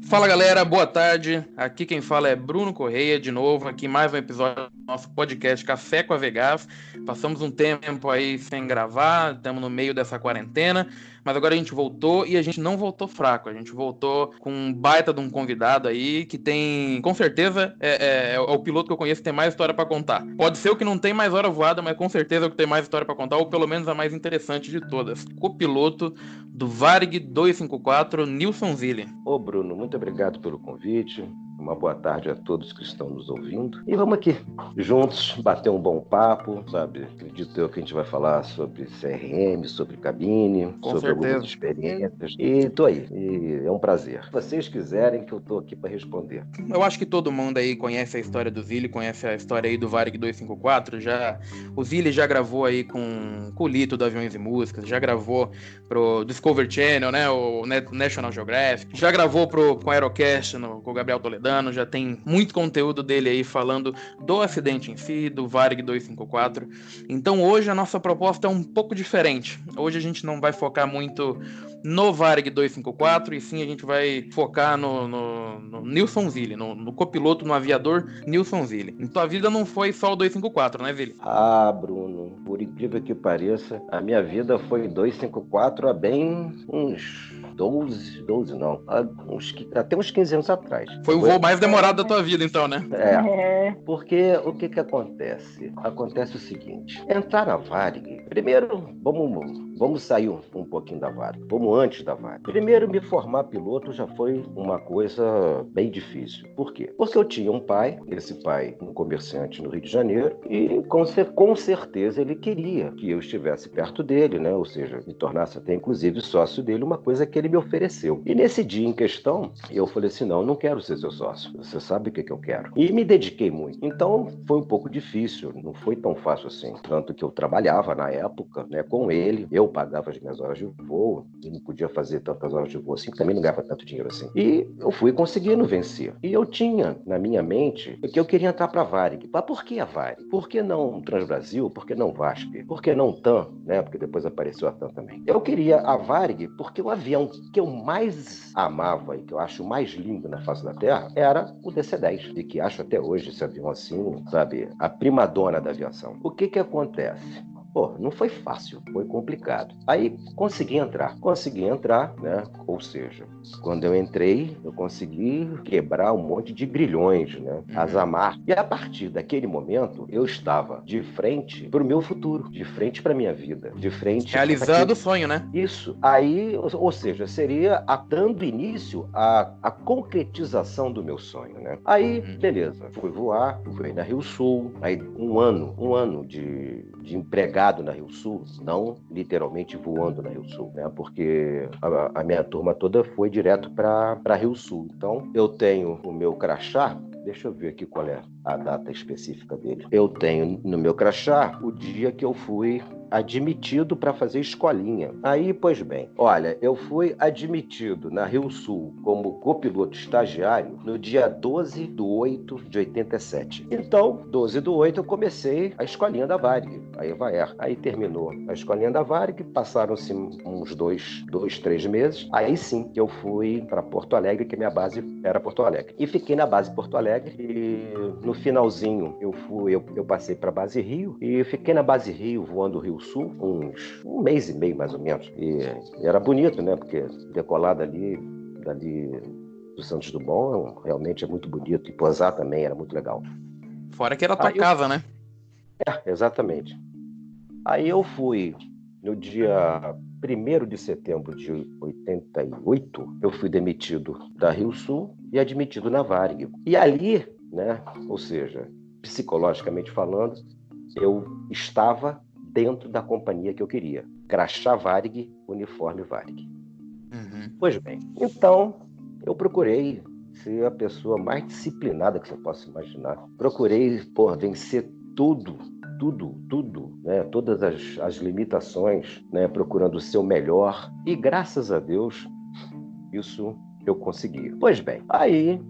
Fala galera, boa tarde. Aqui quem fala é Bruno Correia, de novo, aqui mais um episódio do nosso podcast Café com a Vegas. Passamos um tempo aí sem gravar, estamos no meio dessa quarentena, mas agora a gente voltou e a gente não voltou fraco, a gente voltou com um baita de um convidado aí que tem, com certeza, é o piloto que eu conheço que tem mais história para contar. Pode ser o que não tem mais hora voada, mas com certeza é o que tem mais história para contar, ou pelo menos a mais interessante de todas. Copiloto do Varig 254, Nilson Zilli. Ô Bruno, muito obrigado pelo convite. Uma boa tarde a todos que estão nos ouvindo. E vamos aqui, juntos, bater um bom papo, sabe? Acredito eu que a gente vai falar sobre CRM, sobre cabine, Com sobre certeza. algumas experiências. E tô aí. E é um prazer. Se vocês quiserem, que eu tô aqui para responder. Eu acho que todo mundo aí conhece a história do Zilli, conhece a história aí do Varig 254. O Zilli já gravou aí com o Lito do Aviões e Músicas, já gravou pro Discovery Channel, né? O National Geographic, já gravou com o Aerocast, com o Gabriel Toledano, já tem muito conteúdo dele aí falando do acidente em si, do Varig 254. Então hoje a nossa proposta é um pouco diferente. Hoje a gente não vai focar muito no Varig 254, e sim a gente vai focar no Nilson Zilli, no copiloto, no aviador Nilson Zilli. Então a vida não foi só o 254, né, Zilli? Ah, Bruno, por incrível que pareça, a minha vida foi 254 há bem uns 12 não, até uns 15 anos atrás. Foi o voo mais demorado da tua vida, então, né? Porque o que acontece? Acontece o seguinte, entrar na Varig, primeiro, vamos sair um pouquinho da Varig, vamos antes da Varig. Primeiro, me formar piloto já foi uma coisa bem difícil. Por quê? Porque eu tinha um pai, esse pai, um comerciante no Rio de Janeiro, e com certeza ele queria que eu estivesse perto dele, né? Ou seja, me tornasse até inclusive sócio dele, uma coisa que ele me ofereceu. E nesse dia em questão, eu falei assim, não quero ser seu sócio, você sabe o que eu quero. E me dediquei muito. Então, foi um pouco difícil, não foi tão fácil assim. Tanto que eu trabalhava na época, né, com ele, eu pagava as minhas horas de voo, e não podia fazer tantas horas de voo assim, também não ganhava tanto dinheiro assim. E eu fui conseguindo vencer. E eu tinha na minha mente que eu queria entrar para a Varig. Mas por que a Varig? Por que não Transbrasil? Por que não VASP? Por que não TAM? Né? Porque depois apareceu a TAM também. Eu queria a Varig porque o avião que eu mais amava e que eu acho mais lindo na face da Terra era o DC-10. E que acho até hoje esse avião assim, sabe, a primadona da aviação. O que acontece? Pô, não foi fácil, foi complicado. Aí consegui entrar, né? Ou seja, quando eu entrei, eu consegui quebrar um monte de grilhões, né? As amarras. E a partir daquele momento, eu estava de frente para o meu futuro, de frente para a minha vida, de frente... Realizando o sonho, né? Isso. Aí, ou seja, seria dando início à concretização do meu sonho, né? Aí, beleza, fui voar na Rio Sul, aí um ano de empregado na Rio Sul, não literalmente voando na Rio Sul, né? Porque a minha turma toda foi direto para Rio Sul. Então, eu tenho o meu crachá. Deixa eu ver aqui qual é a data específica dele. Eu tenho no meu crachá o dia que eu fui admitido para fazer escolinha. Aí, pois bem, olha, eu fui admitido na Rio Sul como copiloto estagiário no dia 12/8 de 87. Então, 12/8 eu comecei a escolinha da Varig, a EVAER. Aí terminou a escolinha da Varig, passaram-se uns 3 meses. Aí sim, eu fui para Porto Alegre, que minha base era Porto Alegre. E fiquei na base Porto Alegre e no finalzinho eu passei para a base Rio e fiquei na base Rio, voando Rio Sul, um mês e meio mais ou menos. E era bonito, né? Porque decolar dali do Santos Dumont realmente é muito bonito. E posar também era muito legal. Fora que era a tua casa, né? Exatamente. Aí eu fui no dia 1º de setembro de 88, eu fui demitido da Rio Sul e admitido na Varig. E ali, né? Ou seja, psicologicamente falando, eu estava dentro da companhia que eu queria. Crachá Varig, uniforme Varig. Pois bem, então eu procurei ser a pessoa mais disciplinada que você possa imaginar. Procurei, vencer tudo, né? Todas as limitações, né? Procurando ser o melhor. E graças a Deus, isso eu consegui. Pois bem, aí,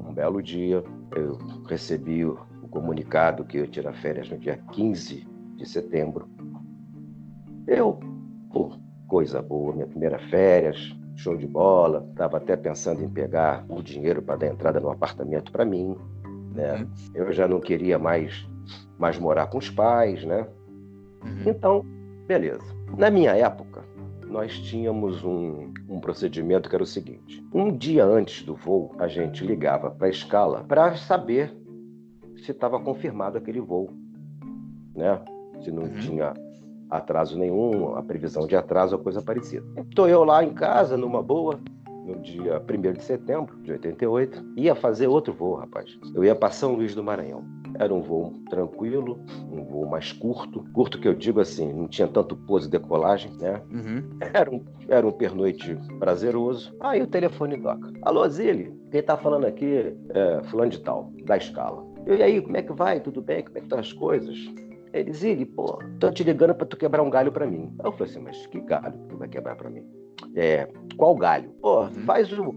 um belo dia, eu recebi o comunicado que eu ia tirar férias no dia 15 de setembro. Eu coisa boa, minha primeira férias, show de bola. Estava até pensando em pegar o dinheiro para dar entrada no apartamento para mim, né? Eu já não queria mais morar com os pais, né? Então, beleza. Na minha época, nós tínhamos um procedimento que era o seguinte: um dia antes do voo, a gente ligava para a escala para saber se estava confirmado aquele voo, né? Se não tinha atraso nenhum, a previsão de atraso ou coisa parecida. Estou eu lá em casa, numa boa, no dia 1º de setembro de 88, ia fazer outro voo, rapaz. Eu ia para São Luís do Maranhão. Era um voo tranquilo, um voo mais curto que eu digo assim, não tinha tanto pouso e decolagem, né? Era um pernoite prazeroso. Aí o telefone toca. Alô, Zili, quem tá falando aqui é fulano de tal, da escala. E aí, como é que vai? Tudo bem? Como é que estão as coisas? Ele, Zili, pô, tô te ligando pra tu quebrar um galho pra mim. Eu falei assim, mas que galho tu vai quebrar pra mim? Qual galho? Pô, faz o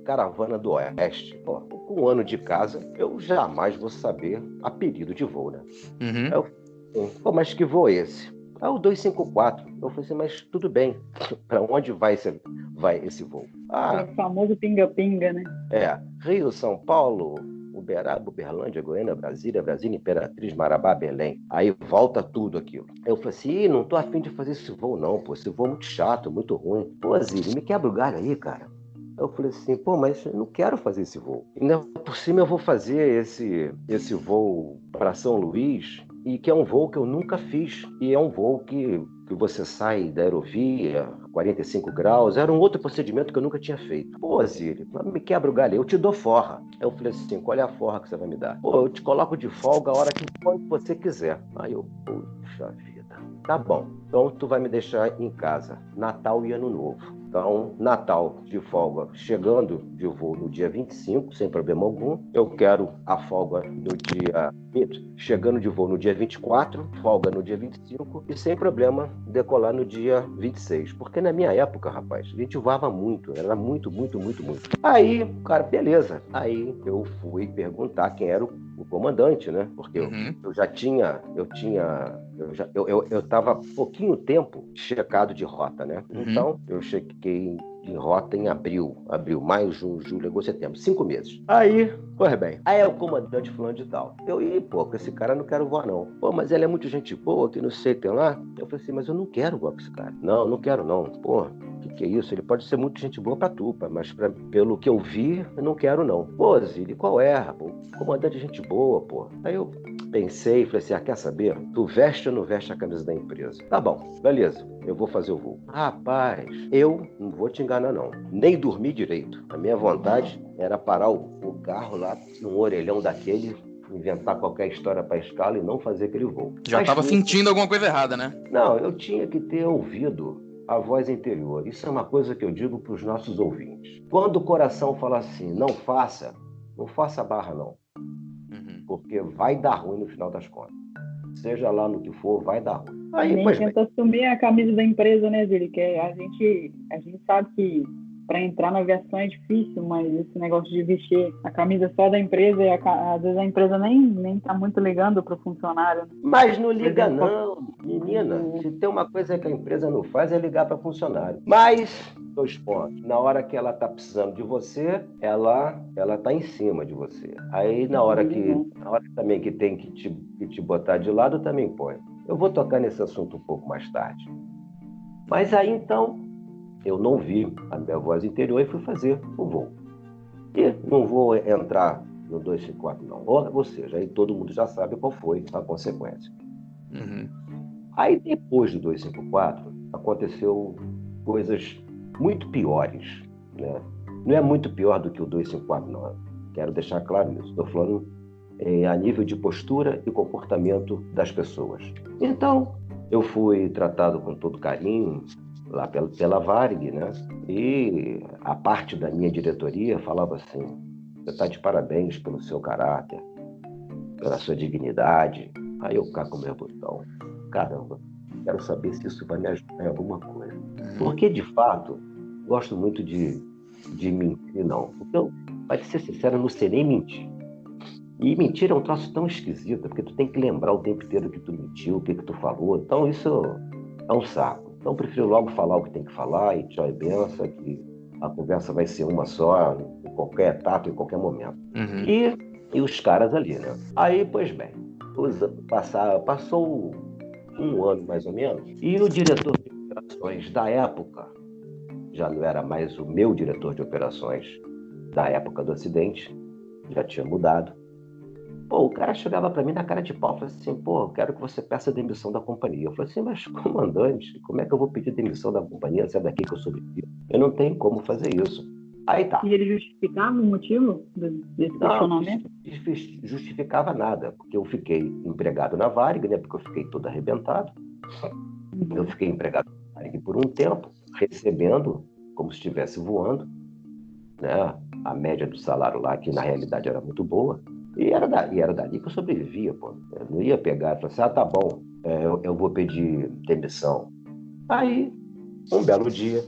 Caravana do Oeste. Pô, com um ano de casa, eu jamais vou saber apelido de voo, né? Eu falei, pô, mas que voo é esse? O 254. Eu falei assim, mas tudo bem. Pra onde vai esse voo? O famoso pinga-pinga, né? Rio, São Paulo, Uberaba, Uberlândia, Goiânia, Brasília, Imperatriz, Marabá, Belém. Aí volta tudo aquilo. Eu falei assim, não tô afim de fazer esse voo não, pô. Esse voo é muito chato, muito ruim. Pô, Zílio, me quebra o galho aí, cara. Eu falei assim, pô, mas eu não quero fazer esse voo. Ainda por cima eu vou fazer esse voo para São Luís, e que é um voo que eu nunca fiz. E é um voo que você sai da aerovia, 45 graus. Era um outro procedimento que eu nunca tinha feito. Pô, Zílio, me quebra o galho, eu te dou forra. Eu falei assim, qual é a forra que você vai me dar? Pô, eu te coloco de folga a hora que quando você quiser. Aí eu, puxa vida, tá bom. Então tu vai me deixar em casa, Natal e Ano Novo. Então, Natal de folga, chegando de voo no dia 25, sem problema algum. Eu quero a folga no dia... Chegando de voo no dia 24, folga no dia 25 e sem problema decolar no dia 26. Porque na minha época, rapaz, a gente voava muito, era muito, muito, muito, muito. Aí, cara, beleza. Aí eu fui perguntar quem era o comandante, né? Porque eu estava pouquinho tempo checado de rota, né? Então, eu chequei de rota em abril, maio, junho, julho, agosto, setembro, 5 meses. Aí, pois bem, aí é o comandante fulano de tal. Eu ia, pô, com esse cara eu não quero voar não. Pô, mas ele é muito gente boa, que não sei, tem lá. Eu falei assim, mas eu não quero voar com esse cara. Não quero não. Pô, que é isso? Ele pode ser muito gente boa pra tu, mas pelo que eu vi, eu não quero não. Pô, Zili, qual é, rapaz? Comandante é gente boa, pô. Aí eu pensei, falei assim, quer saber? Tu veste ou não veste a camisa da empresa? Tá bom, beleza, eu vou fazer o voo. Rapaz, eu não vou te enganar não, nem dormir direito. A minha vontade era parar o carro lá num orelhão daquele, inventar qualquer história para a escala e não fazer aquele voo. Já estava sentindo alguma coisa errada, né? Não, eu tinha que ter ouvido a voz interior. Isso é uma coisa que eu digo para os nossos ouvintes. Quando o coração fala assim, não faça barra não. Porque vai dar ruim no final das contas. Seja lá no que for, vai dar ruim. Aí, nem tenta assumir a camisa da empresa, né, Zili? Que a gente sabe que para entrar na aviação é difícil, mas esse negócio de vestir a camisa só da empresa, às vezes a empresa nem tá muito ligando para o funcionário. Mas não liga não, menina. Se tem uma coisa que a empresa não faz é ligar para funcionário. Mas, 2 pontos. Na hora que ela tá precisando de você, ela tá em cima de você. Aí na hora também que tem que te botar de lado, também põe. Eu vou tocar nesse assunto um pouco mais tarde. Mas aí então eu não vi a minha voz interior e fui fazer o voo. E não vou entrar no 254 não. Ou seja, aí todo mundo já sabe qual foi a consequência. Aí depois do 254 aconteceu coisas muito piores, né? Não é muito pior do que o 254 não. Quero deixar claro isso. Estou falando a nível de postura e comportamento das pessoas. Então, eu fui tratado com todo carinho lá pela Varig, né? E a parte da minha diretoria falava assim, você está de parabéns pelo seu caráter, pela sua dignidade. Aí eu caco meu botão. Caramba, quero saber se isso vai me ajudar em alguma coisa. Porque, de fato, gosto muito de mentir, não. Então, para ser sincero, eu não sei nem mentir. E mentir é um troço tão esquisito, porque tu tem que lembrar o tempo inteiro que tu mentiu, o que tu falou. Então, isso é um saco. Então, prefiro logo falar o que tem que falar e tchau e benção, que a conversa vai ser uma só, em qualquer etapa, em qualquer momento. Uhum. E os caras ali, né? Aí, pois bem, passou um ano mais ou menos, e o diretor de operações da época, já não era mais o meu diretor de operações da época do acidente, já tinha mudado. Pô, o cara chegava para mim na cara de pau, falou assim, pô, eu quero que você peça demissão da companhia. Eu falei assim, mas comandante, como é que eu vou pedir demissão da companhia? Se é daqui que eu sobrevivo? Eu não tenho como fazer isso. Aí tá. E ele justificava o motivo desse questionamento? Não justificava nada, porque eu fiquei empregado na Varig, né? Porque eu fiquei todo arrebentado. Eu fiquei empregado na Varig por um tempo, recebendo como se estivesse voando, né? A média do salário lá, que na realidade era muito boa. E era dali que eu sobrevivia, pô. Eu não ia pegar e falar assim, tá bom, eu vou pedir demissão. Aí, um belo dia,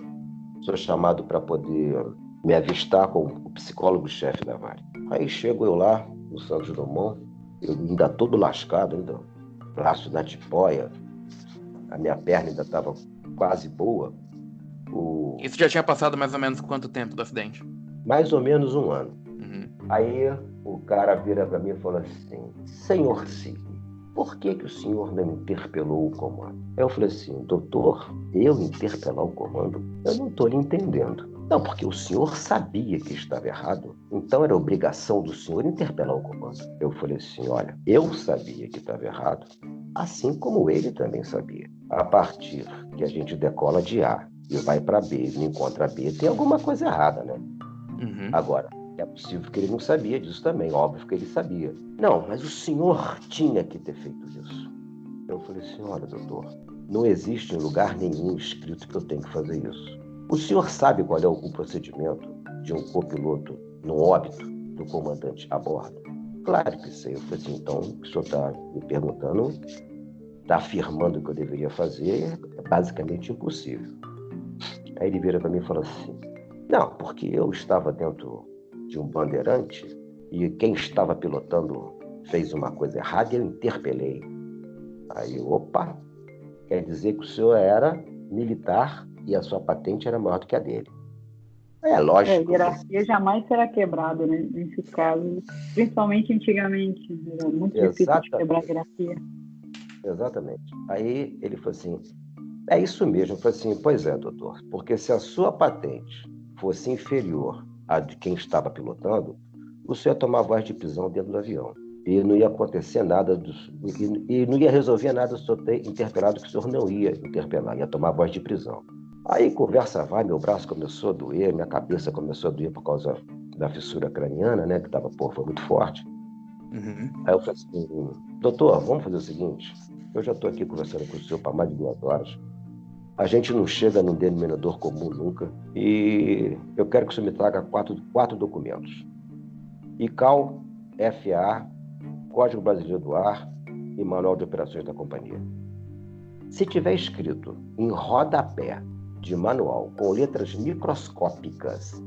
sou chamado para poder me avistar com o psicólogo-chefe da Varig. Aí chego eu lá, no Santos Dumont, eu ainda todo lascado, ainda braço na tipóia, a minha perna ainda estava quase boa. Isso já tinha passado mais ou menos quanto tempo do acidente? Mais ou menos um ano. Uhum. Aí o cara vira para mim e fala assim, senhor Sidney, por que o senhor não interpelou o comando? Eu falei assim, doutor, eu interpelar o comando? Eu não estou lhe entendendo. Não, porque o senhor sabia que estava errado, então era obrigação do senhor interpelar o comando. Eu falei assim, olha, eu sabia que estava errado, assim como ele também sabia. A partir que a gente decola de A e vai para B e não encontra B, tem alguma coisa errada, né? Uhum. Agora, é possível que ele não sabia disso também, óbvio que ele sabia. Não, mas o senhor tinha que ter feito isso. Eu falei assim, olha, doutor, não existe em lugar nenhum escrito que eu tenho que fazer isso. O senhor sabe qual é o procedimento de um copiloto no óbito do comandante a bordo? Claro que sei. Eu falei assim, então, o que o senhor está me perguntando, está afirmando que eu deveria fazer, é basicamente impossível. Aí ele vira para mim e fala assim, não, porque eu estava dentro de um bandeirante e quem estava pilotando fez uma coisa errada e eu interpelei. Aí, opa, quer dizer que o senhor era militar e a sua patente era maior do que a dele. É lógico. Hierarquia jamais será quebrada, né, nesses casos, principalmente antigamente. Era muito difícil de quebrar a hierarquia. Exatamente. Aí ele falou assim, é isso mesmo. Eu falei assim, pois é, doutor, porque se a sua patente fosse inferior à de quem estava pilotando, o senhor ia tomar voz de prisão dentro do avião. E não ia acontecer nada, e não ia resolver nada se o senhor ter interpelado, que o senhor não ia interpelar, ia tomar voz de prisão. Aí conversa vai, meu braço começou a doer, minha cabeça começou a doer por causa da fissura craniana, né, que estava, foi muito forte. Uhum. Aí eu falei assim, doutor, vamos fazer o seguinte, eu já estou aqui conversando com o senhor para mais de 2 horas, a gente não chega num denominador comum nunca, e eu quero que o senhor me traga quatro documentos. ICAO, FAA, Código Brasileiro do Ar e Manual de Operações da Companhia. Se tiver escrito em rodapé de manual, com letras microscópicas,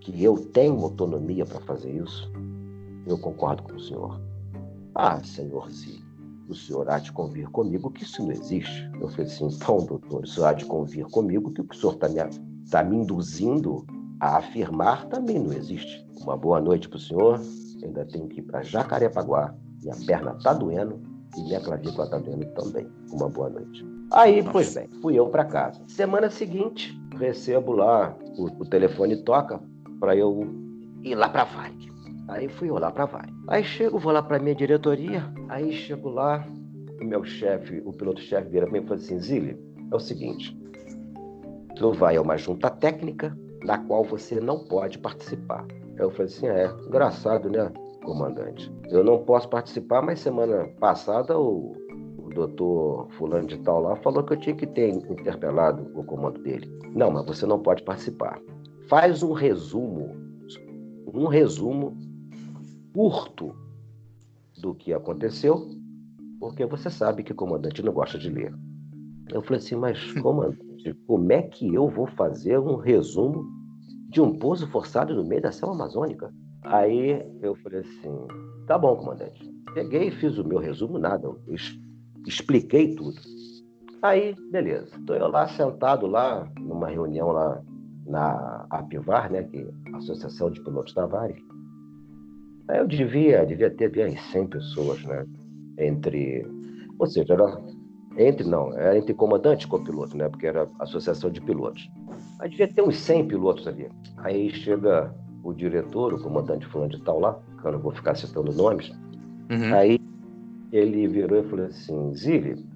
que eu tenho autonomia para fazer isso, eu concordo com o senhor. Ah, senhor Zi, o senhor há de convir comigo que isso não existe. Eu falei assim, então, doutor, o senhor há de convir comigo que o que o senhor está me induzindo a afirmar também não existe. Uma boa noite para o senhor. Ainda tenho que ir para Jacarepaguá. Minha perna está doendo e minha clavícula está doendo também. Uma boa noite. Aí, pois bem, fui eu para casa. Semana seguinte, recebo lá, o telefone toca para eu ir lá para a Varig. Aí fui eu lá para a Varig. Aí vou lá para minha diretoria. Aí chego lá, o meu chefe, o piloto-chefe vira para mim e fala assim, Zílio, é o seguinte, tu vai a uma junta técnica na qual você não pode participar. Eu falei assim, engraçado, né, comandante? Eu não posso participar, mas semana passada o doutor fulano de tal lá falou que eu tinha que ter interpelado o comando dele. Não, mas você não pode participar. Faz um resumo curto do que aconteceu, porque você sabe que o comandante não gosta de ler. Eu falei assim, mas comandante, como é que eu vou fazer um resumo de um pouso forçado no meio da selva amazônica? Aí eu falei assim, tá bom, comandante. Peguei e fiz o meu resumo, nada, eu expliquei tudo. Aí, beleza. Estou eu lá sentado lá, numa reunião lá na APIVAR, né, que é a Associação de Pilotos da Varig. Aí eu devia ter bem 100 pessoas, né? Ou seja, era entre comandante e copiloto, né? Porque era associação de pilotos. Aí devia ter uns 100 pilotos ali. Aí chega o diretor, o comandante fulano de tal lá, que eu não vou ficar citando nomes. Uhum. Aí ele virou e falou assim: Zili,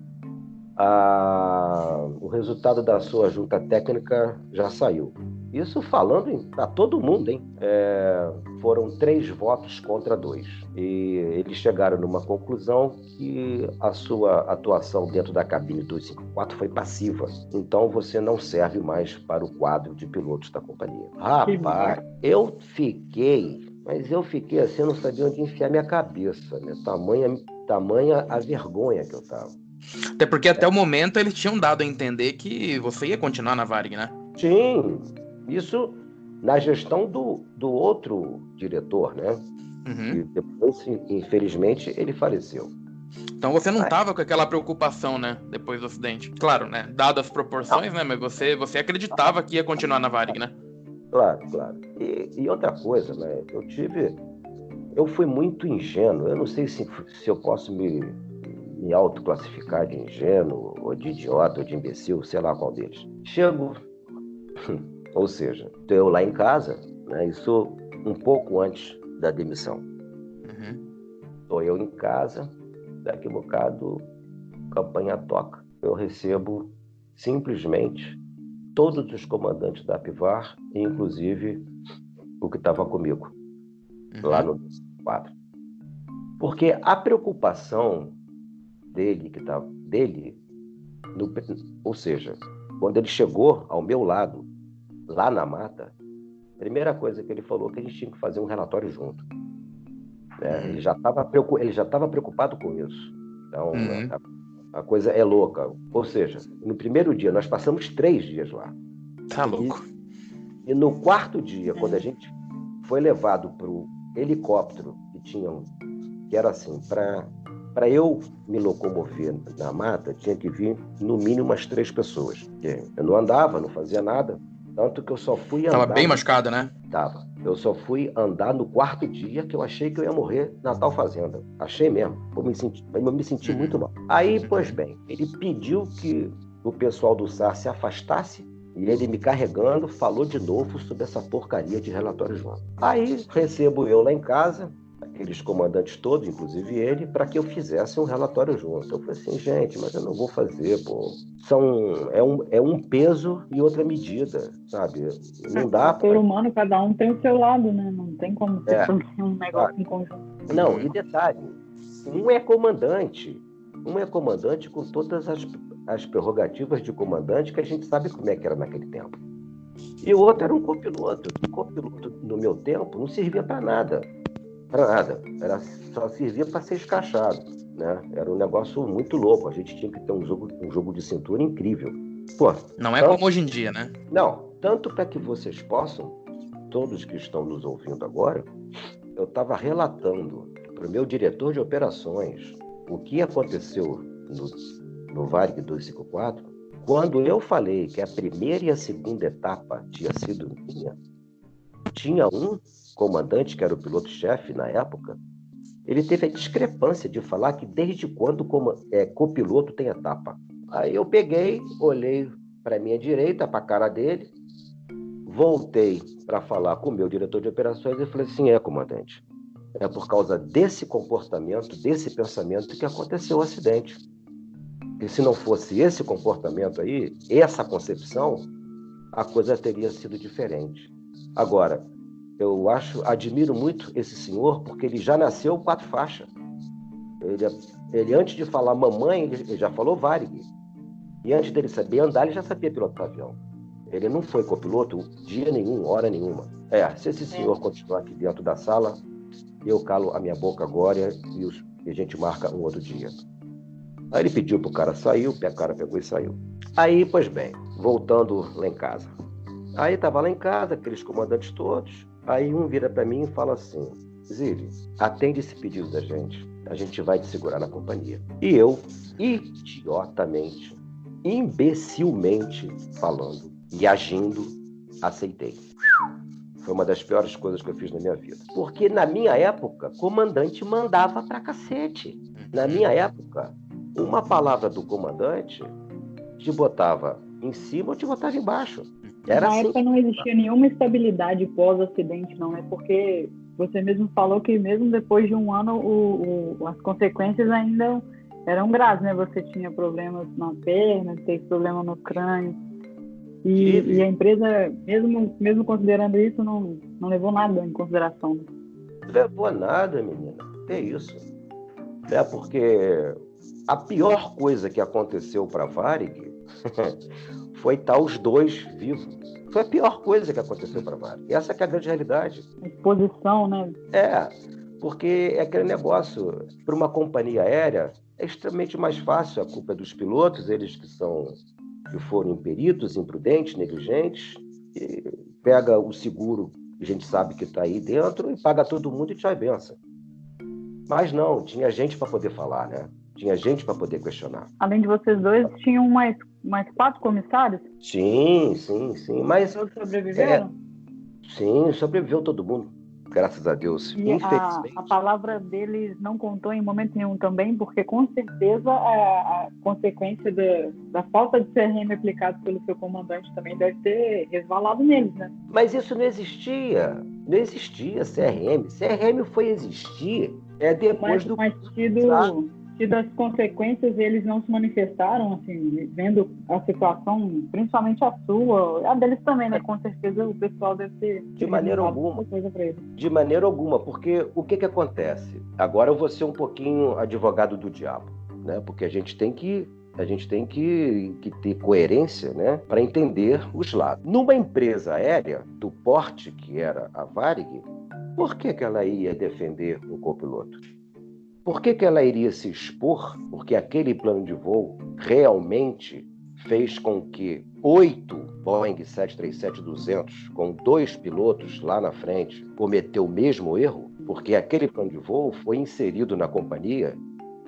o resultado da sua junta técnica já saiu. Isso falando para todo mundo, hein? Foram 3 votos contra 2. E eles chegaram numa conclusão que a sua atuação dentro da cabine 254 foi passiva. Então você não serve mais para o quadro de pilotos da companhia. Rapaz, eu fiquei assim, eu não sabia onde enfiar minha cabeça, né? Tamanha a vergonha que eu tava. Até porque até o momento eles tinham dado a entender que você ia continuar na Varig, né? Sim, isso na gestão do outro diretor, né? Uhum. E depois, infelizmente, ele faleceu. Então você não tava com aquela preocupação, né? Depois do acidente. Claro, né? Dadas as proporções, né? Mas você acreditava que ia continuar na Varig, né? Claro. E outra coisa, né? Eu fui muito ingênuo. Eu não sei se eu posso me autoclassificar de ingênuo, ou de idiota, ou de imbecil, sei lá qual deles. Chego, ou seja, estou eu lá em casa, né? Isso um pouco antes da demissão. Estou eu em casa, daqui a bocado, campanha toca. Eu recebo simplesmente todos os comandantes da APIVAR, inclusive o que estava comigo, lá no 4. Porque a preocupação dele, ou seja, quando ele chegou ao meu lado, lá na mata, a primeira coisa que ele falou é que a gente tinha que fazer um relatório junto. Né? Ele já estava preocupado com isso. Então, a coisa é louca. Ou seja, no primeiro dia, nós passamos 3 dias lá. Tá louco. E no 4º dia, quando a gente foi levado para o helicóptero que era assim, para eu me locomover na mata, tinha que vir no mínimo umas 3 pessoas. Eu não andava, não fazia nada. Tanto que eu só fui andar... Tava bem machucado, né? Tava. Eu só fui andar no 4º dia, que eu achei que eu ia morrer na tal fazenda. Achei mesmo. Eu me senti muito mal. Aí, pois bem, ele pediu que o pessoal do SAR se afastasse, e ele me carregando falou de novo sobre essa porcaria de relatório junto. Aí recebo eu lá em casa, aqueles comandantes todos, inclusive ele, para que eu fizesse um relatório junto. Eu falei assim, gente, mas eu não vou fazer, pô. É um peso e outra medida, sabe? Não dá para... O ser humano, cada um tem o seu lado, né? Não tem como ser um negócio em conjunto. Não, e detalhe, um é comandante com todas as prerrogativas de comandante que a gente sabe como é que era naquele tempo. E o outro era um copiloto. O copiloto, no meu tempo, não servia para nada. Só servia para ser escrachado, né? Era um negócio muito louco. A gente tinha que ter um jogo de cintura incrível. Pô, não é como hoje em dia, né? Não, tanto para que vocês possam, todos que estão nos ouvindo agora, eu estava relatando para o meu diretor de operações o que aconteceu no Varig 254, quando eu falei que a primeira e a segunda etapa tinha sido minha. Tinha um comandante, que era o piloto-chefe na época, ele teve a discrepância de falar que desde quando copiloto tem etapa. Aí eu peguei, olhei para minha direita, para a cara dele, voltei para falar com o meu diretor de operações e falei assim, comandante, é por causa desse comportamento, desse pensamento que aconteceu o acidente. E se não fosse esse comportamento aí, essa concepção, a coisa teria sido diferente. Agora, eu admiro muito esse senhor, porque ele já nasceu 4 faixas. Ele antes de falar mamãe, ele já falou Varig. E antes dele saber andar, ele já sabia pilotar avião. Ele não foi copiloto dia nenhum, hora nenhuma. Se esse senhor continuar aqui dentro da sala, eu calo a minha boca agora e a gente marca um outro dia. Aí ele pediu pro cara sair, o cara pegou e saiu. Aí, pois bem, voltando lá em casa. Aí tava lá em casa, aqueles comandantes todos. Aí um vira para mim e fala assim, Zili, atende esse pedido da gente. A gente vai te segurar na companhia. E eu, idiotamente, imbecilmente falando e agindo, aceitei. Foi uma das piores coisas que eu fiz na minha vida. Porque na minha época, comandante mandava pra cacete. Na minha época, uma palavra do comandante te botava em cima ou te botava embaixo. Era Na assim. época não existia nenhuma estabilidade pós-acidente, não é? Porque você mesmo falou que mesmo depois de um ano as consequências ainda eram graves, né? Você tinha problemas na perna, teve problema no crânio. E a empresa, mesmo considerando isso, não levou nada em consideração. Não levou nada, menina. É isso. É porque a pior coisa que aconteceu para a Varig foi estar os dois vivos. Foi a pior coisa que aconteceu para a Varig. Essa que é a grande realidade. A exposição, né? Porque é aquele negócio, para uma companhia aérea, é extremamente mais fácil. A culpa é dos pilotos, eles que foram imperitos, imprudentes, negligentes, e pega o seguro, que a gente sabe que está aí dentro, e paga todo mundo e tchau e benção. Mas não, tinha gente para poder falar, né? Tinha gente para poder questionar. Além de vocês dois, tinham mais 4 comissários? Sim. Mas todos sobreviveram? Sim, sobreviveu todo mundo, graças a Deus. E a palavra deles não contou em momento nenhum também, porque com certeza a consequência da falta de CRM aplicado pelo seu comandante também deve ter resvalado neles, né? Mas isso não existia. Não existia CRM. CRM foi existir depois do... Mas tido as consequências, eles não se manifestaram, assim, vendo a situação, principalmente a sua, a deles também, né? Com certeza o pessoal deve ter... De maneira alguma. De maneira alguma, porque o que acontece? Agora eu vou ser um pouquinho advogado do diabo, né? Porque a gente tem que ter coerência, né, para entender os lados. Numa empresa aérea do porte que era a Varig, por que ela ia defender o copiloto? Por que ela iria se expor? Porque aquele plano de voo realmente fez com que 8 Boeing 737-200, com 2 pilotos lá na frente, cometeu o mesmo erro? Porque aquele plano de voo foi inserido na companhia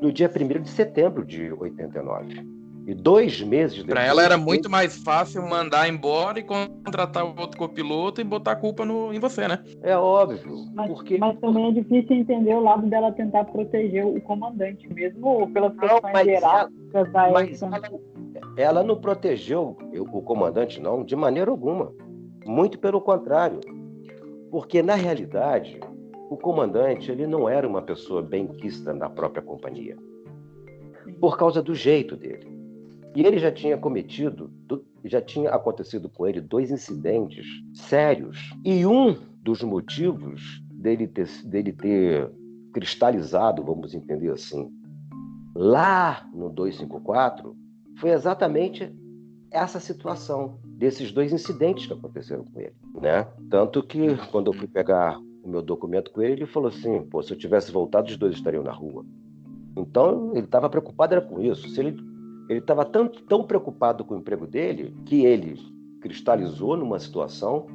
no dia 1º de setembro de 89. E 2 meses depois... Para ela era muito mais fácil mandar embora e contratar o outro copiloto e botar a culpa em você, né? É óbvio. Mas também é difícil entender o lado dela tentar proteger o comandante, mesmo pelas questões gerais. Mas ela não protegeu o comandante, não, de maneira alguma. Muito pelo contrário. Porque, na realidade, o comandante ele não era uma pessoa benquista na própria companhia. Por causa do jeito dele. E ele já tinha acontecido com ele 2 incidentes sérios. E um dos motivos dele ter cristalizado, vamos entender assim, lá no 254, foi exatamente essa situação, desses 2 incidentes que aconteceram com ele, né? Tanto que, quando eu fui pegar o meu documento com ele, ele falou assim, se eu tivesse voltado, os 2 estariam na rua. Então, ele estava preocupado era com isso. Ele estava tão preocupado com o emprego dele que ele cristalizou numa situação.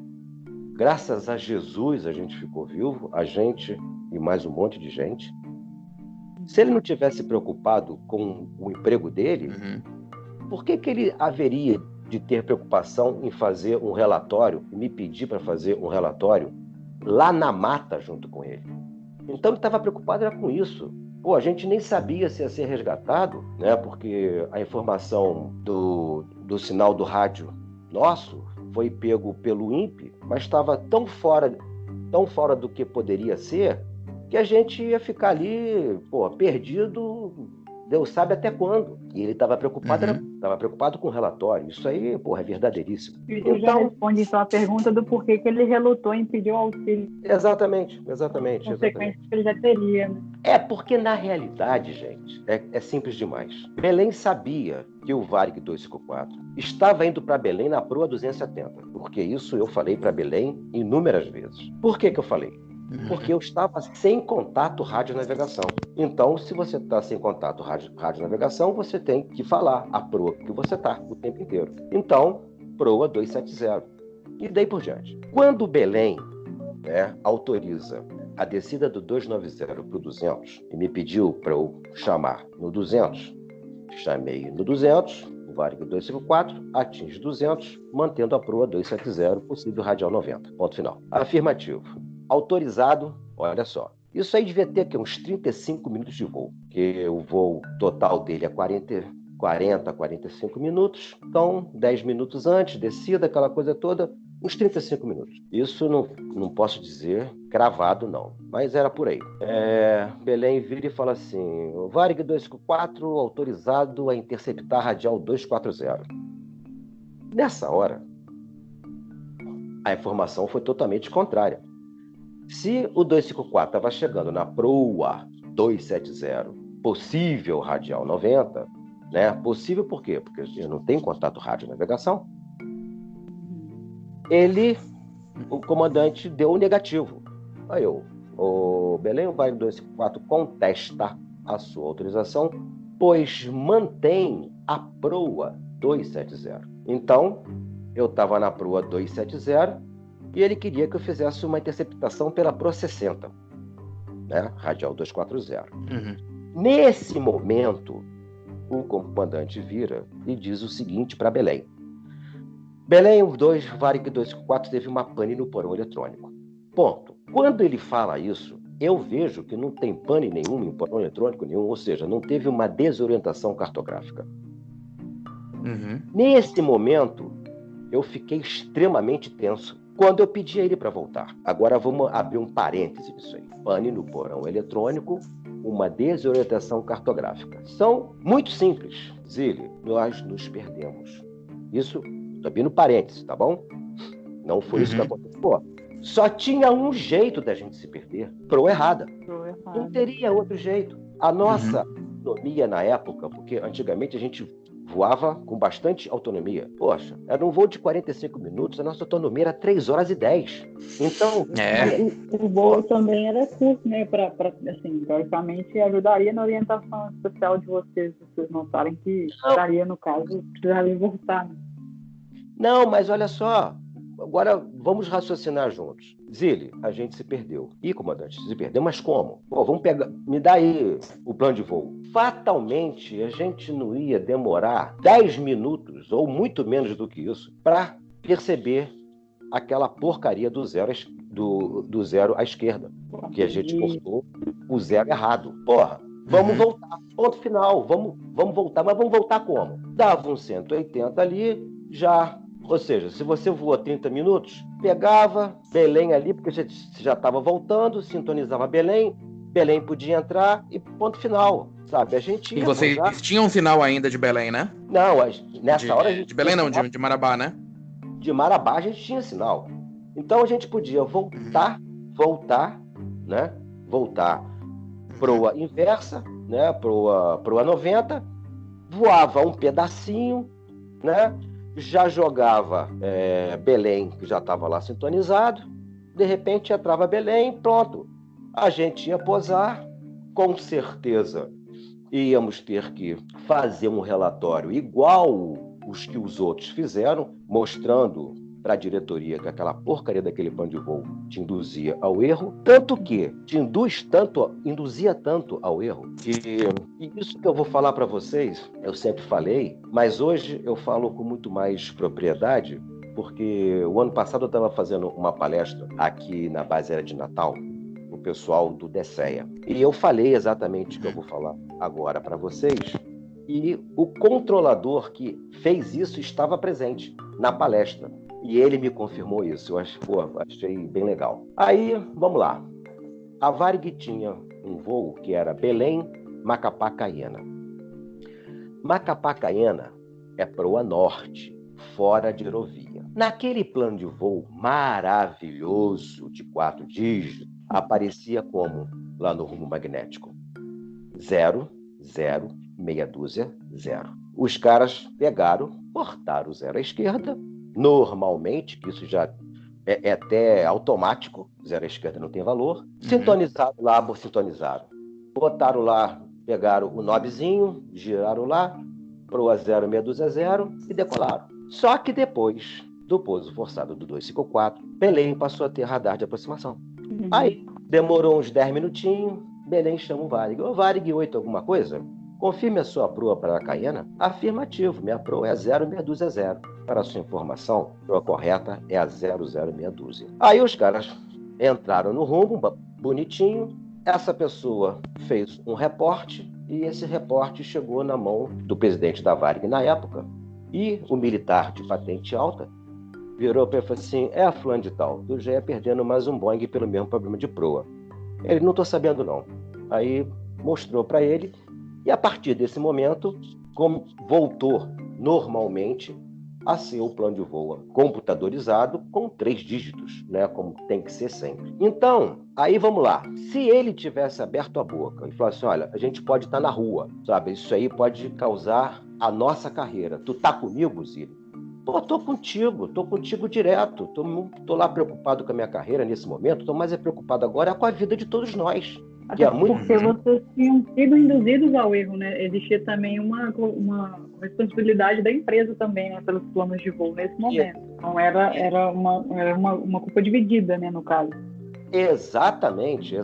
Graças a Jesus a gente ficou vivo, a gente e mais um monte de gente. Se ele não tivesse preocupado com o emprego dele, por que ele haveria de ter preocupação em fazer um relatório, e me pedir para fazer um relatório lá na mata junto com ele? Então ele estava preocupado era com isso. A gente nem sabia se ia ser resgatado, né? Porque a informação do sinal do rádio nosso foi pego pelo INPE, mas estava tão fora do que poderia ser, que a gente ia ficar ali, perdido, Deus sabe até quando. E ele estava preocupado com o relatório. Isso aí, é verdadeiríssimo. E tu já responde então a pergunta do porquê que ele relutou em pedir o auxílio. Exatamente. Consequências que ele já teria, né? Porque na realidade, gente, é simples demais. Belém sabia que o Varig 254 estava indo para Belém na proa 270. Porque isso eu falei para Belém inúmeras vezes. Por que eu falei? Porque eu estava sem contato rádio-navegação. Então, se você está sem contato rádio-navegação, você tem que falar a proa que você está o tempo inteiro. Então, proa 270. E daí por diante. Quando Belém autoriza a descida do 290 para o 200 e me pediu para eu chamar no 200, chamei no 200, o Varig 254 atinge 200, mantendo a proa 270, possível radial 90. Ponto final. Afirmativo. Autorizado, olha só. Isso aí devia ter aqui uns 35 minutos de voo, que o voo total dele é 40, 45 minutos. Então, 10 minutos antes, descida, aquela coisa toda, uns 35 minutos. Isso não posso dizer cravado, não, mas era por aí. Belém vira e fala assim: o Varig 254 autorizado a interceptar radial 240. Nessa hora, a informação foi totalmente contrária. Se o 254 estava chegando na proa 270, possível radial 90, né? Possível por quê? Porque eu não tenho contato rádio-navegação. O comandante deu o negativo. Aí o Belém, o Varig 254 contesta a sua autorização, pois mantém a proa 270. Então, eu estava na proa 270 e ele queria que eu fizesse uma interceptação pela proa 60, né? Radial 240. Nesse momento, o comandante vira e diz o seguinte para Belém: Belém, o Varig 254 teve uma pane no porão eletrônico. Ponto. Quando ele fala isso, eu vejo que não tem pane nenhum em porão eletrônico nenhum, ou seja, não teve uma desorientação cartográfica. Nesse momento, eu fiquei extremamente tenso quando eu pedi a ele para voltar. Agora vamos abrir um parêntese nisso aí. Pane no porão eletrônico, uma desorientação cartográfica. São muito simples. Zílio, nós nos perdemos. Isso, tô abrindo parênteses, tá bom? Não foi isso que aconteceu. Só tinha um jeito da gente se perder. Proa errada. Não teria outro jeito. A nossa autonomia na época, porque antigamente a gente voava com bastante autonomia. Poxa, era um voo de 45 minutos, a nossa autonomia era 3 horas e 10. Então... O voo também era curto, né? Assim, teoricamente, ajudaria na orientação especial de vocês notarem que estaria, no caso, precisaria voltar, né? Não, mas olha só, agora vamos raciocinar juntos. Zílio, a gente se perdeu. Ih, comandante, se perdeu, mas como? Pô, vamos pegar, me dá aí o plano de voo. Fatalmente, a gente não ia demorar 10 minutos, ou muito menos do que isso, para perceber aquela porcaria do zero à esquerda, que a gente cortou o zero errado. Porra, vamos voltar. Ponto final, vamos voltar, mas vamos voltar como? Dava um 180 ali, já... Ou seja, se você voa 30 minutos, pegava Belém ali, porque você já estava voltando, sintonizava Belém podia entrar e ponto final, sabe? A gente E vocês tinham um sinal ainda de Belém, né? Não, nessa hora a gente... De Belém não, de Marabá, né? De Marabá a gente tinha sinal. Então a gente podia voltar, né? Voltar proa inversa, né? Proa 90, voava um pedacinho, né? Já jogava Belém, que já estava lá sintonizado, de repente entrava Belém, pronto. A gente ia posar, com certeza íamos ter que fazer um relatório igual os que os outros fizeram, mostrando para a diretoria que aquela porcaria daquele plano de voo te induzia ao erro, tanto que te induzia tanto ao erro, e isso que eu vou falar para vocês, eu sempre falei, mas hoje eu falo com muito mais propriedade, porque o ano passado eu estava fazendo uma palestra aqui na base aérea de Natal, o pessoal do DSEA, e eu falei exatamente o que eu vou falar agora para vocês, e o controlador que fez isso estava presente na palestra. E ele me confirmou isso. Eu achei bem legal. Aí, vamos lá. A Varig tinha um voo que era Belém-Macapá-Caiena. Macapá-Caiena é proa norte, fora de aerovia. Naquele plano de voo maravilhoso de 4 dígitos, aparecia como, lá no rumo magnético, 0, 0, meia dúzia, 0. Os caras pegaram, cortaram o 0 à esquerda. Normalmente, que isso já é até automático, 0 à esquerda não tem valor. Sintonizaram lá, sintonizaram. Botaram lá, pegaram o nobzinho, giraram lá, proa 0, meia dúzia 0 e decolaram. Só que depois do pouso forçado do 254, Belém passou a ter radar de aproximação. Aí, demorou uns 10 minutinhos, Belém chama o Varig. O Varig 8 alguma coisa? Confirme a sua proa para a Caiena? Afirmativo, minha proa é 0, meia dúzia é 0. Para a sua informação, a proa correta é a 00 meia dúzia. Aí os caras entraram no rumo, bonitinho. Essa pessoa fez um reporte e esse reporte chegou na mão do presidente da Varig na época. E o militar de patente alta virou para ele e falou assim: fulano de tal, tu já ia perdendo mais um Boeing pelo mesmo problema de proa. Ele, não estou sabendo não. Aí mostrou para ele e a partir desse momento voltou normalmente a ser o plano de voo computadorizado com 3 dígitos, né, como tem que ser sempre. Então, aí vamos lá. Se ele tivesse aberto a boca e falasse assim: olha, a gente pode estar na rua, sabe? Isso aí pode causar a nossa carreira. Tu tá comigo, Zílio? Pô, tô contigo direto. Tô lá preocupado com a minha carreira nesse momento, tô mais preocupado agora com a vida de todos nós. Até porque vocês tinham sido induzidos ao erro, né? Existia também uma responsabilidade da empresa também, né? Pelos planos de voo nesse momento. Então era uma culpa dividida, né? No caso. Exatamente.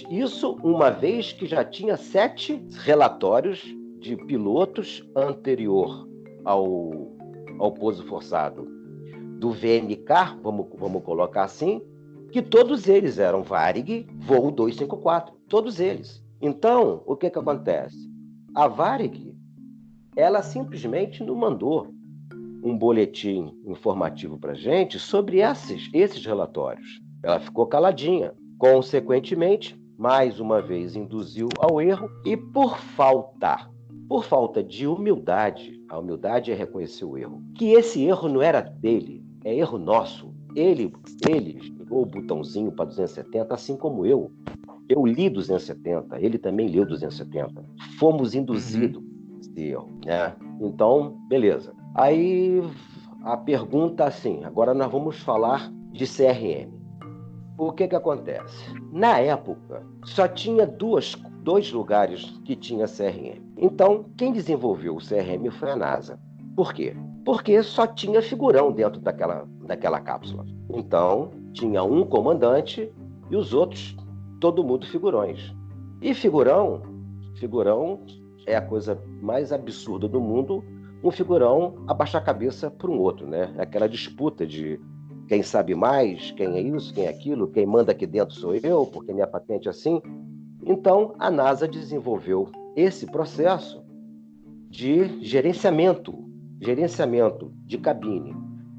Isso uma vez que já tinha 7 relatórios de pilotos anterior ao pouso forçado do VMK, vamos colocar assim, que todos eles eram Varig voo 254, todos eles. Então, o que acontece? A Varig, ela simplesmente não mandou um boletim informativo para a gente sobre esses relatórios. Ela ficou caladinha. Consequentemente, mais uma vez induziu ao erro e por falta de humildade, a humildade é reconhecer o erro, que esse erro não era dele, é erro nosso. Ele ligou o botãozinho para 270, assim como eu. Eu li 270, ele também leu 270. Fomos induzidos esse erro, né? Então, beleza. Aí a pergunta assim, agora nós vamos falar de CRM. O que acontece? Na época, só tinha dois lugares que tinha CRM. Então, quem desenvolveu o CRM foi a NASA. Por quê? Porque só tinha figurão dentro daquela cápsula. Então, tinha um comandante e os outros, todo mundo figurões. E figurão é a coisa mais absurda do mundo, um figurão abaixar a cabeça para um outro, né? Aquela disputa de quem sabe mais, quem é isso, quem é aquilo, quem manda aqui dentro sou eu, porque minha patente é assim. Então, a NASA desenvolveu esse processo de gerenciamento de cabine.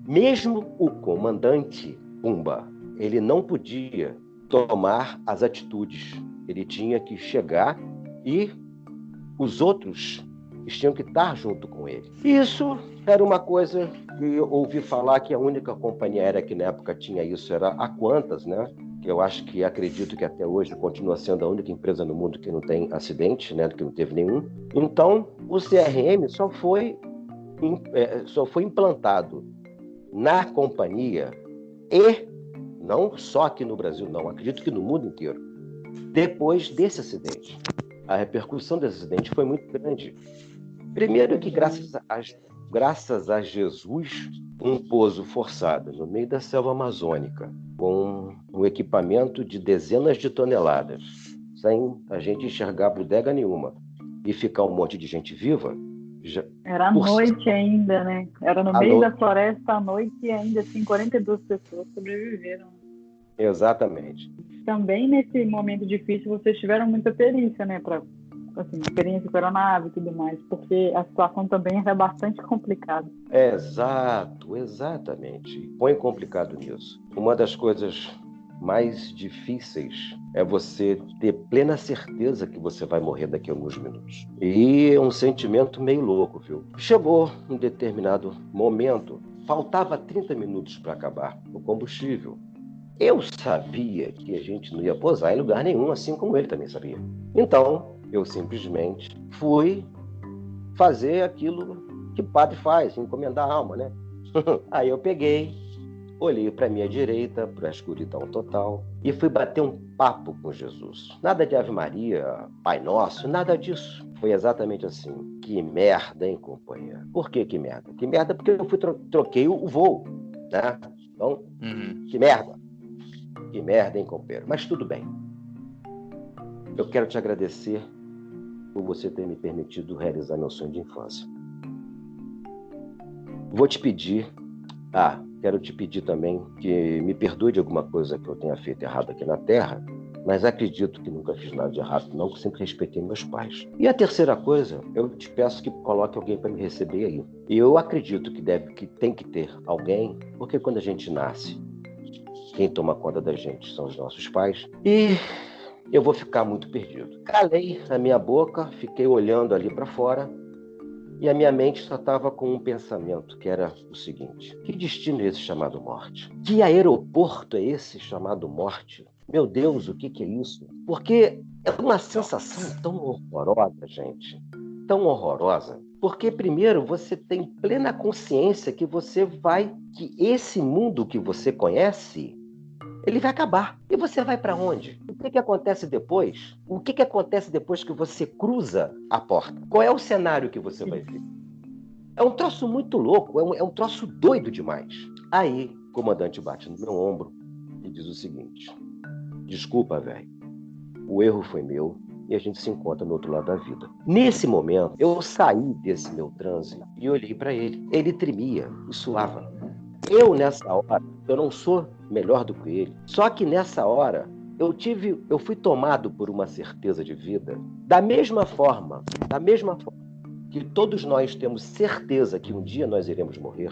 Mesmo o comandante Pumba, ele não podia tomar as atitudes. Ele tinha que chegar e os outros tinham que estar junto com ele. Isso era uma coisa que eu ouvi falar que a única companhia aérea que na época tinha isso era a Qantas, né? Que eu acredito que até hoje continua sendo a única empresa no mundo que não tem acidente, né? Que não teve nenhum. Então, o CRM só foi implantado na companhia e não só aqui no Brasil, não, acredito que no mundo inteiro, depois desse acidente. A repercussão desse acidente foi muito grande. Primeiro que, graças a Jesus, um pouso forçado no meio da selva amazônica, com um equipamento de dezenas de toneladas, sem a gente enxergar bodega nenhuma, e ficar um monte de gente viva... Era à noite ainda, né? Era no meio da floresta à noite e ainda assim 42 pessoas sobreviveram. Exatamente. Também nesse momento difícil vocês tiveram muita perícia, né? Experiência com aeronave e tudo mais, porque a situação também era bastante complicada. Exatamente. Põe complicado nisso. Uma das coisas mais difíceis é você ter plena certeza que você vai morrer daqui a alguns minutos. E é um sentimento meio louco, viu? Chegou um determinado momento, faltava 30 minutos para acabar o combustível. Eu sabia que a gente não ia pousar em lugar nenhum, assim como ele também sabia. Então, eu simplesmente fui fazer aquilo que padre faz, encomendar a alma, né? Aí eu peguei, olhei para a minha direita, para a escuridão total, e fui bater um papo com Jesus. Nada de Ave Maria, Pai Nosso, nada disso. Foi exatamente assim. Que merda, hein, companheiro? Por que merda? Que merda porque eu troquei o voo, né? Então, que merda. Que merda, hein, companheiro? Mas tudo bem. Eu quero te agradecer por você ter me permitido realizar meu sonho de infância. Vou te pedir... quero te pedir também que me perdoe de alguma coisa que eu tenha feito errado aqui na Terra, mas acredito que nunca fiz nada de errado, não, que sempre respeitei meus pais. E a terceira coisa, eu te peço que coloque alguém para me receber aí. E eu acredito que tem que ter alguém, porque quando a gente nasce, quem toma conta da gente são os nossos pais. E eu vou ficar muito perdido. Calei a minha boca, fiquei olhando ali para fora, e a minha mente só estava com um pensamento, que era o seguinte: que destino é esse chamado morte? Que aeroporto é esse chamado morte? Meu Deus, o que é isso? Porque é uma sensação tão horrorosa, gente. Tão horrorosa. Porque, primeiro, você tem plena consciência que que esse mundo que você conhece, ele vai acabar. E você vai para onde? O que acontece depois? O que acontece depois que você cruza a porta? Qual é o cenário que você vai ver? É um troço muito louco, é um troço doido demais. Aí, o comandante bate no meu ombro e diz o seguinte: desculpa, velho. O erro foi meu e a gente se encontra no outro lado da vida. Nesse momento, eu saí desse meu transe e olhei para ele. Ele tremia e suava. Nessa hora, eu não sou melhor do que ele. Só que nessa hora, eu fui tomado por uma certeza de vida. Da mesma forma que todos nós temos certeza que um dia nós iremos morrer,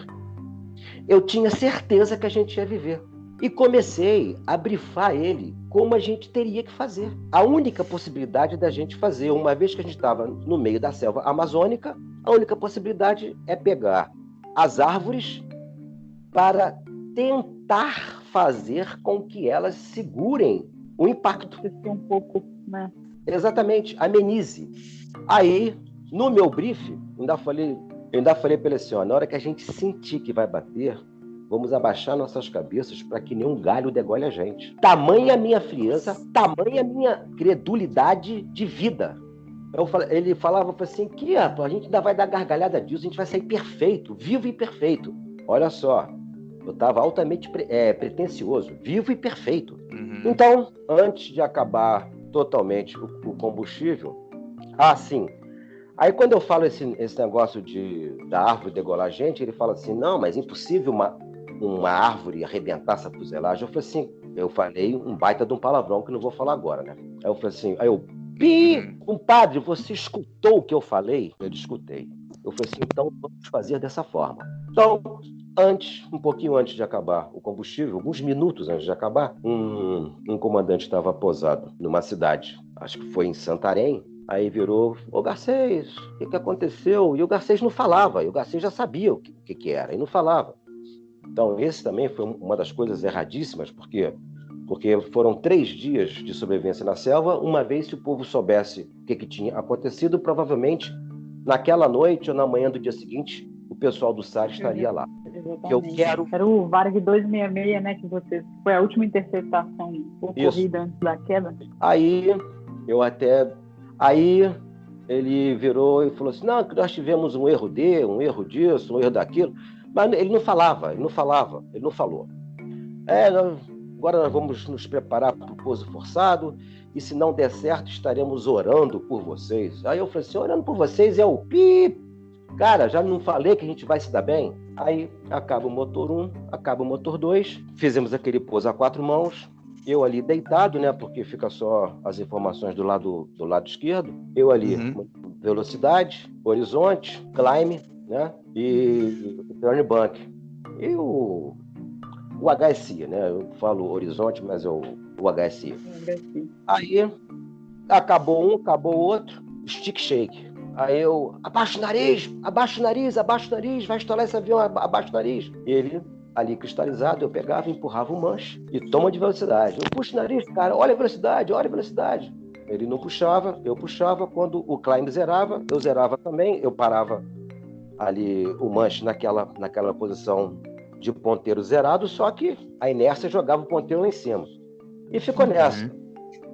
eu tinha certeza que a gente ia viver. E comecei a brifar ele como a gente teria que fazer. A única possibilidade da gente fazer, uma vez que a gente estava no meio da selva amazônica, a única possibilidade é pegar as árvores para tentar fazer com que elas segurem o impacto. Um pouco, né? Exatamente, amenize. Aí, no meu brief, eu ainda falei para ele assim, na hora que a gente sentir que vai bater, vamos abaixar nossas cabeças para que nenhum galho degole a gente. Tamanha a minha frieza, tamanha a minha credulidade de vida. Ele falava assim, que a gente ainda vai dar gargalhada disso, a gente vai sair perfeito, vivo e perfeito. Olha só, eu estava altamente pretensioso, vivo e perfeito. Uhum. Então, antes de acabar totalmente o combustível, sim. Aí quando eu falo esse negócio da árvore degolar a gente, ele fala assim, não, mas é impossível uma árvore arrebentar essa fuselagem. Eu falei um baita de um palavrão que não vou falar agora, né? Aí eu falei assim, compadre, você escutou o que eu falei? Eu escutei. Eu falei assim, então vamos fazer dessa forma. Então, um pouquinho antes de acabar o combustível, alguns minutos antes de acabar, um comandante estava posado numa cidade, acho que foi em Santarém. Aí virou, ô Garcês, o que aconteceu? E o Garcês não falava, e o Garcês já sabia o que era, e não falava. Então, esse também foi uma das coisas erradíssimas, porque foram 3 dias de sobrevivência na selva. Uma vez, se o povo soubesse o que tinha acontecido, provavelmente, naquela noite ou na manhã do dia seguinte, o pessoal do SAR estaria lá. Exatamente. Era o Varg 266, né, que foi a última interceptação ocorrida antes da queda. Aí ele virou e falou assim, não, que nós tivemos um erro disso, um erro daquilo. Mas ele não falava, ele não falou. Agora nós vamos nos preparar para o pouso forçado, e se não der certo, estaremos orando por vocês. Aí eu falei assim, orando por vocês é o pi. Cara, já não falei que a gente vai se dar bem? Aí acaba o motor 1, acaba o motor 2, fizemos aquele pouso a 4 mãos, eu ali deitado, né, porque fica só as informações do lado esquerdo, eu ali, velocidade, horizonte, climb, né, e turn bank. E o HSI, né, eu falo horizonte, mas é o HSI. Aí, acabou um, acabou o outro, stick shake. Aí eu, abaixa o nariz, vai estourar esse avião, abaixa o nariz. Ele, ali cristalizado, eu pegava e empurrava o manche e toma de velocidade. Eu puxo o nariz, cara, olha a velocidade. Ele não puxava, eu puxava. Quando o climb zerava, eu zerava também, eu parava ali o manche naquela posição de ponteiro zerado, só que a inércia jogava o ponteiro lá em cima. E ficou nessa.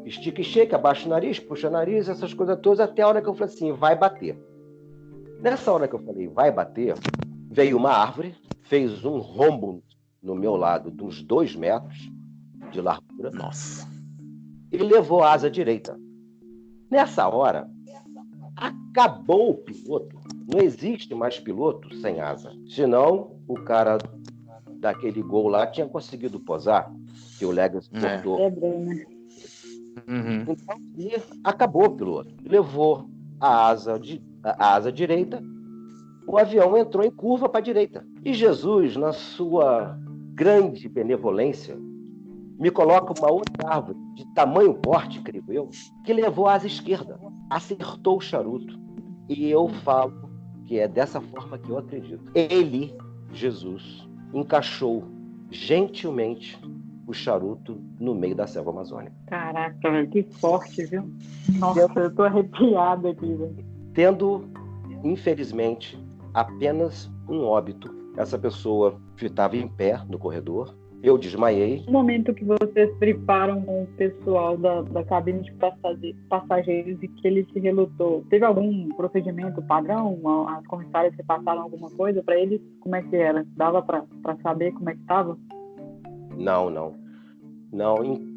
Stick shake, abaixa o nariz, puxa o nariz, essas coisas todas, até a hora que eu falei assim, vai bater. Nessa hora que eu falei, vai bater, veio uma árvore, fez um rombo no meu lado de uns 2 metros de largura. Nossa. E levou a asa direita. Nessa hora, acabou o piloto. Não existe mais piloto sem asa. Senão, o cara daquele gol lá tinha conseguido posar, que o Legacy cortou. Né? Então, e acabou o piloto. Levou a asa direita, o avião entrou em curva para a direita. E Jesus, na sua grande benevolência, me coloca uma outra árvore de tamanho porte, creio eu, que levou a asa esquerda, acertou o charuto. E eu falo que é dessa forma que eu acredito. Ele, Jesus, encaixou gentilmente o charuto no meio da selva amazônica. Caraca, velho, que forte, viu? Nossa, eu tô arrepiado aqui, velho. Tendo, infelizmente, apenas um óbito. Essa pessoa estava em pé no corredor. Eu desmaiei. No momento que vocês triparam com o pessoal da cabine de passageiros e que ele se relutou, teve algum procedimento padrão? As comissárias repassaram alguma coisa para eles? Como é que era? Dava para saber como é que estava? Não.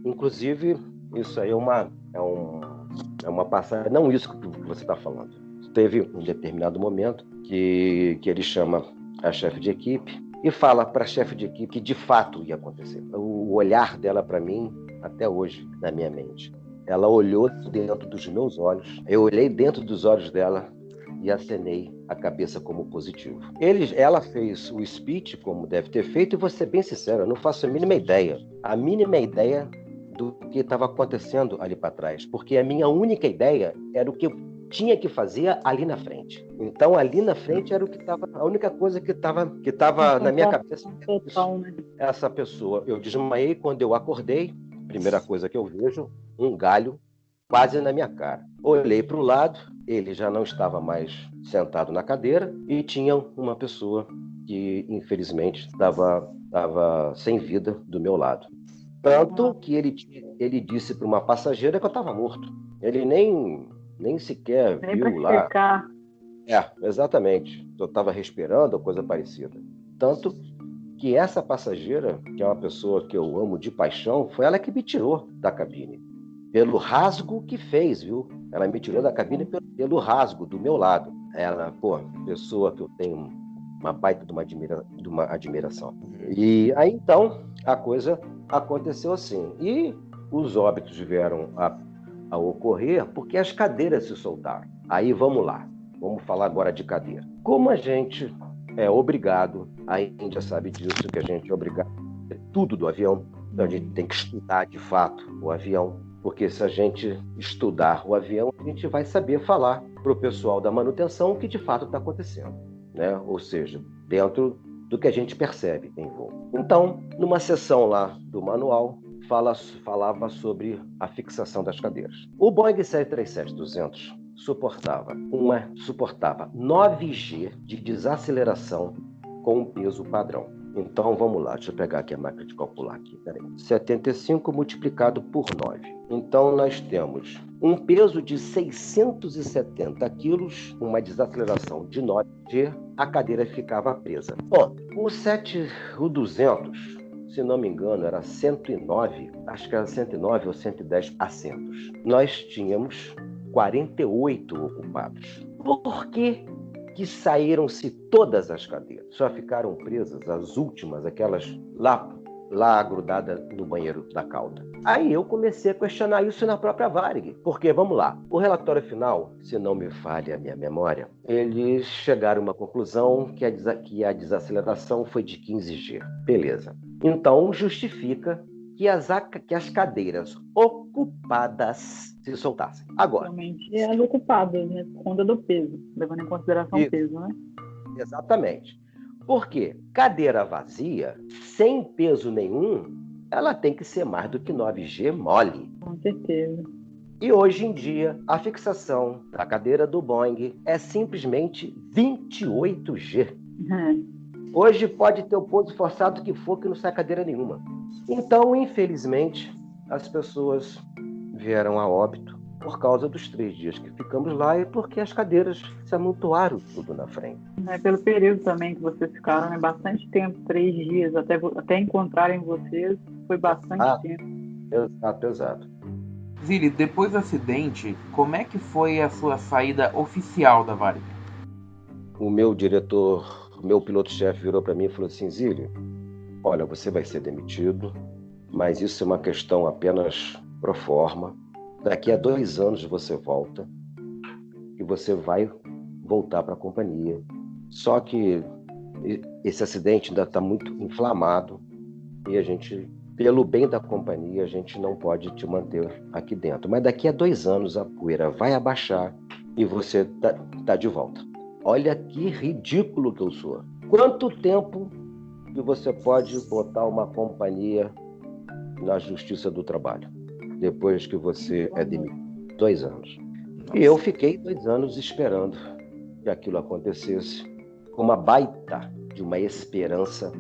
Inclusive, isso aí é uma passagem. Não isso que você está falando. Teve um determinado momento que ele chama a chefe de equipe e fala para a chefe de equipe que de fato ia acontecer. O olhar dela para mim, até hoje, na minha mente. Ela olhou dentro dos meus olhos, eu olhei dentro dos olhos dela e acenei a cabeça como positivo. Ela fez o speech como deve ter feito e vou ser bem sincero, eu não faço a mínima ideia do que estava acontecendo ali para trás, porque a minha única ideia era o que eu tinha que fazer ali na frente. Então, ali na frente era o que estava, a única coisa que estava na minha cabeça. Total, né? Essa pessoa, eu desmaiei quando eu acordei, primeira coisa que eu vejo, um galho quase na minha cara. Olhei para o lado, ele já não estava mais sentado na cadeira e tinha uma pessoa que, infelizmente, estava sem vida do meu lado. Tanto que ele disse para uma passageira que eu estava morto. Ele nem sequer viu lá. Checar. Exatamente. Eu estava respirando ou coisa parecida. Tanto que essa passageira, que é uma pessoa que eu amo de paixão, foi ela que me tirou da cabine. Pelo rasgo que fez, viu? Ela me tirou da cabine pelo rasgo do meu lado. Ela, pessoa que eu tenho uma baita de uma admiração. E aí, então, a coisa aconteceu assim. E os óbitos vieram a ocorrer porque as cadeiras se soltaram. Aí, vamos lá. Vamos falar agora de cadeira. Como a gente é obrigado, a Índia sabe disso, que a gente é obrigado a ter tudo do avião, então a gente tem que estudar de fato o avião, porque se a gente estudar o avião, a gente vai saber falar para o pessoal da manutenção o que de fato está acontecendo, né? Ou seja, dentro do que a gente percebe em voo. Então, numa seção lá do manual, falava sobre a fixação das cadeiras. O Boeing 737-200 suportava 9G de desaceleração com um peso padrão. Então, vamos lá, deixa eu pegar aqui a máquina de calcular aqui. Peraí. 75 multiplicado por 9. Então, nós temos um peso de 670 quilos, uma desaceleração de 9G, a cadeira ficava presa. Bom, o 200, se não me engano, era 109, acho que era 109 ou 110 assentos. Nós tínhamos 48 ocupados. Por que saíram-se todas as cadeiras? Só ficaram presas as últimas, aquelas lá grudadas no banheiro da cauda. Aí eu comecei a questionar isso na própria Varig. Porque, vamos lá, o relatório final, se não me falha a minha memória, eles chegaram a uma conclusão que a desaceleração foi de 15G. Beleza. Então, justifica que as cadeiras ocupadas se soltassem. Agora. Somente as ocupadas, né? Por conta do peso, levando em consideração o peso, né? Exatamente. Porque cadeira vazia, sem peso nenhum, ela tem que ser mais do que 9G mole. Com certeza. E hoje em dia, a fixação da cadeira do Boeing é simplesmente 28G. Hoje pode ter o pouso forçado que for, que não sai cadeira nenhuma. Então, infelizmente, as pessoas vieram a óbito por causa dos 3 dias que ficamos lá e porque as cadeiras se amontoaram tudo na frente. Pelo período também que vocês ficaram, é bastante tempo, 3 dias, até encontrarem vocês, foi bastante tempo. Exato. Zili, depois do acidente, como é que foi a sua saída oficial da Varig? O meu diretor, o meu piloto-chefe virou para mim e falou assim: Zílio, olha, você vai ser demitido, mas isso é uma questão apenas pro forma. Daqui a 2 anos você volta e você vai voltar para a companhia. Só que esse acidente ainda está muito inflamado e a gente, pelo bem da companhia, a gente não pode te manter aqui dentro. Mas daqui a 2 anos a poeira vai abaixar e você tá de volta. Olha que ridículo que eu sou. Quanto tempo que você pode botar uma companhia na Justiça do Trabalho depois que você é demitido? 2 anos. E eu fiquei 2 anos esperando que aquilo acontecesse, com uma baita de uma esperança,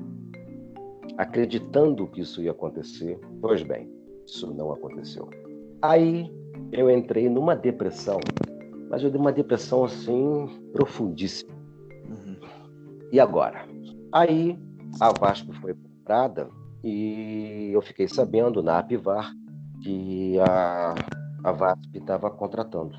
acreditando que isso ia acontecer. Pois bem, isso não aconteceu. Aí eu entrei numa depressão, mas eu dei uma depressão assim profundíssima. E agora? Aí a VASP foi comprada e eu fiquei sabendo na Apivar que a VASP estava contratando.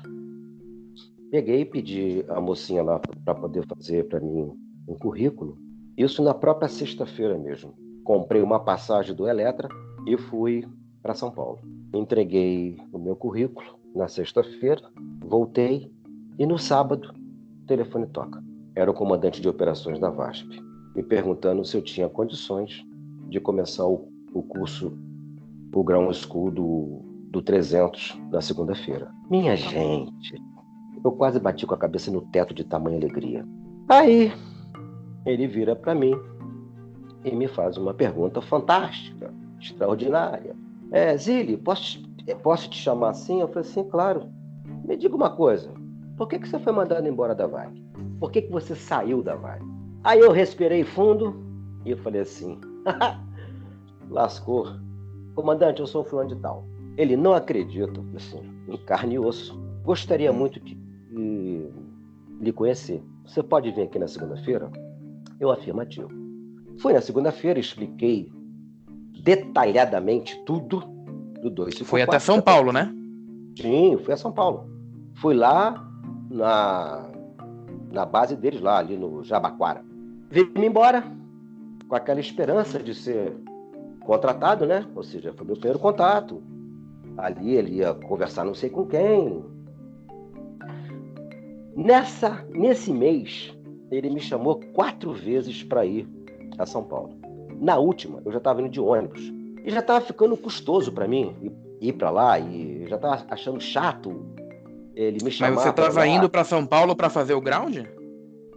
Peguei e pedi a mocinha lá para poder fazer para mim um currículo. Isso na própria sexta-feira mesmo. Comprei uma passagem do Eletra e fui para São Paulo. Entreguei o meu currículo na sexta-feira, voltei e no sábado o telefone toca. Era o comandante de operações da VASP, me perguntando se eu tinha condições de começar o curso, o Ground School do 300 na segunda-feira. Minha gente, eu quase bati com a cabeça no teto de tamanha alegria. Aí ele vira para mim e me faz uma pergunta fantástica, extraordinária. Zili, posso te chamar assim? Eu falei assim, claro. Me diga uma coisa, por que você foi mandado embora da VAG? Por que você saiu da VAG? Aí eu respirei fundo e eu falei assim, lascou. Comandante, eu sou fulano de tal. Ele não acredita, assim, em carne e osso. Gostaria muito de lhe conhecer. Você pode vir aqui na segunda-feira? Eu afirmativo. Fui na segunda-feira, expliquei detalhadamente tudo do 254. Foi até São Paulo, né? Sim, fui a São Paulo. Fui lá na base deles, lá ali no Jabaquara. Vim embora com aquela esperança de ser contratado, né? Ou seja, foi meu primeiro contato. Ali ele ia conversar não sei com quem. Nesse mês, ele me chamou 4 vezes para ir a São Paulo. Na última, eu já estava indo de ônibus. E já estava ficando custoso para mim ir para lá. E já estava achando chato ele me chamar. Mas você estava indo para São Paulo para fazer o ground?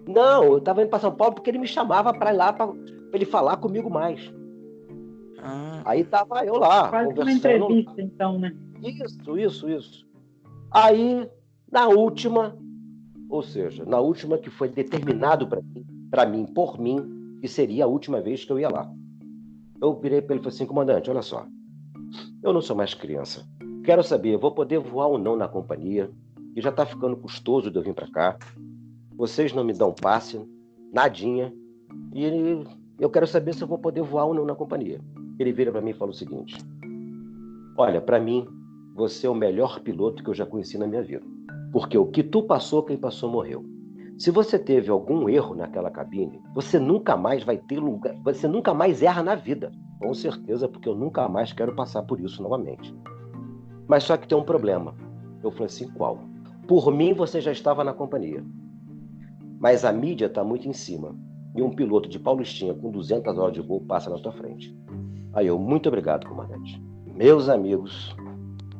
Não, eu estava indo para São Paulo porque ele me chamava para ir lá para ele falar comigo mais. Aí tava eu lá, quase conversando. Uma entrevista, então, né? Isso. Aí, na última, ou seja, na última que foi determinado para mim, por mim, que seria a última vez que eu ia lá. Eu virei para ele e falei assim, comandante, olha só, eu não sou mais criança. Quero saber, vou poder voar ou não na companhia, que já está ficando custoso de eu vir para cá. Vocês não me dão passe, nadinha, e eu quero saber se eu vou poder voar ou não na companhia. Ele vira para mim e fala o seguinte, olha, para mim, você é o melhor piloto que eu já conheci na minha vida. Porque o que tu passou, quem passou morreu. Se você teve algum erro naquela cabine, você nunca mais vai ter lugar, você nunca mais erra na vida. Com certeza, porque eu nunca mais quero passar por isso novamente. Mas só que tem um problema. Eu falei assim, qual? Por mim, você já estava na companhia. Mas a mídia está muito em cima. E um piloto de Paulistinha com 200 horas de voo passa na tua frente. Aí eu, muito obrigado, comandante. Meus amigos,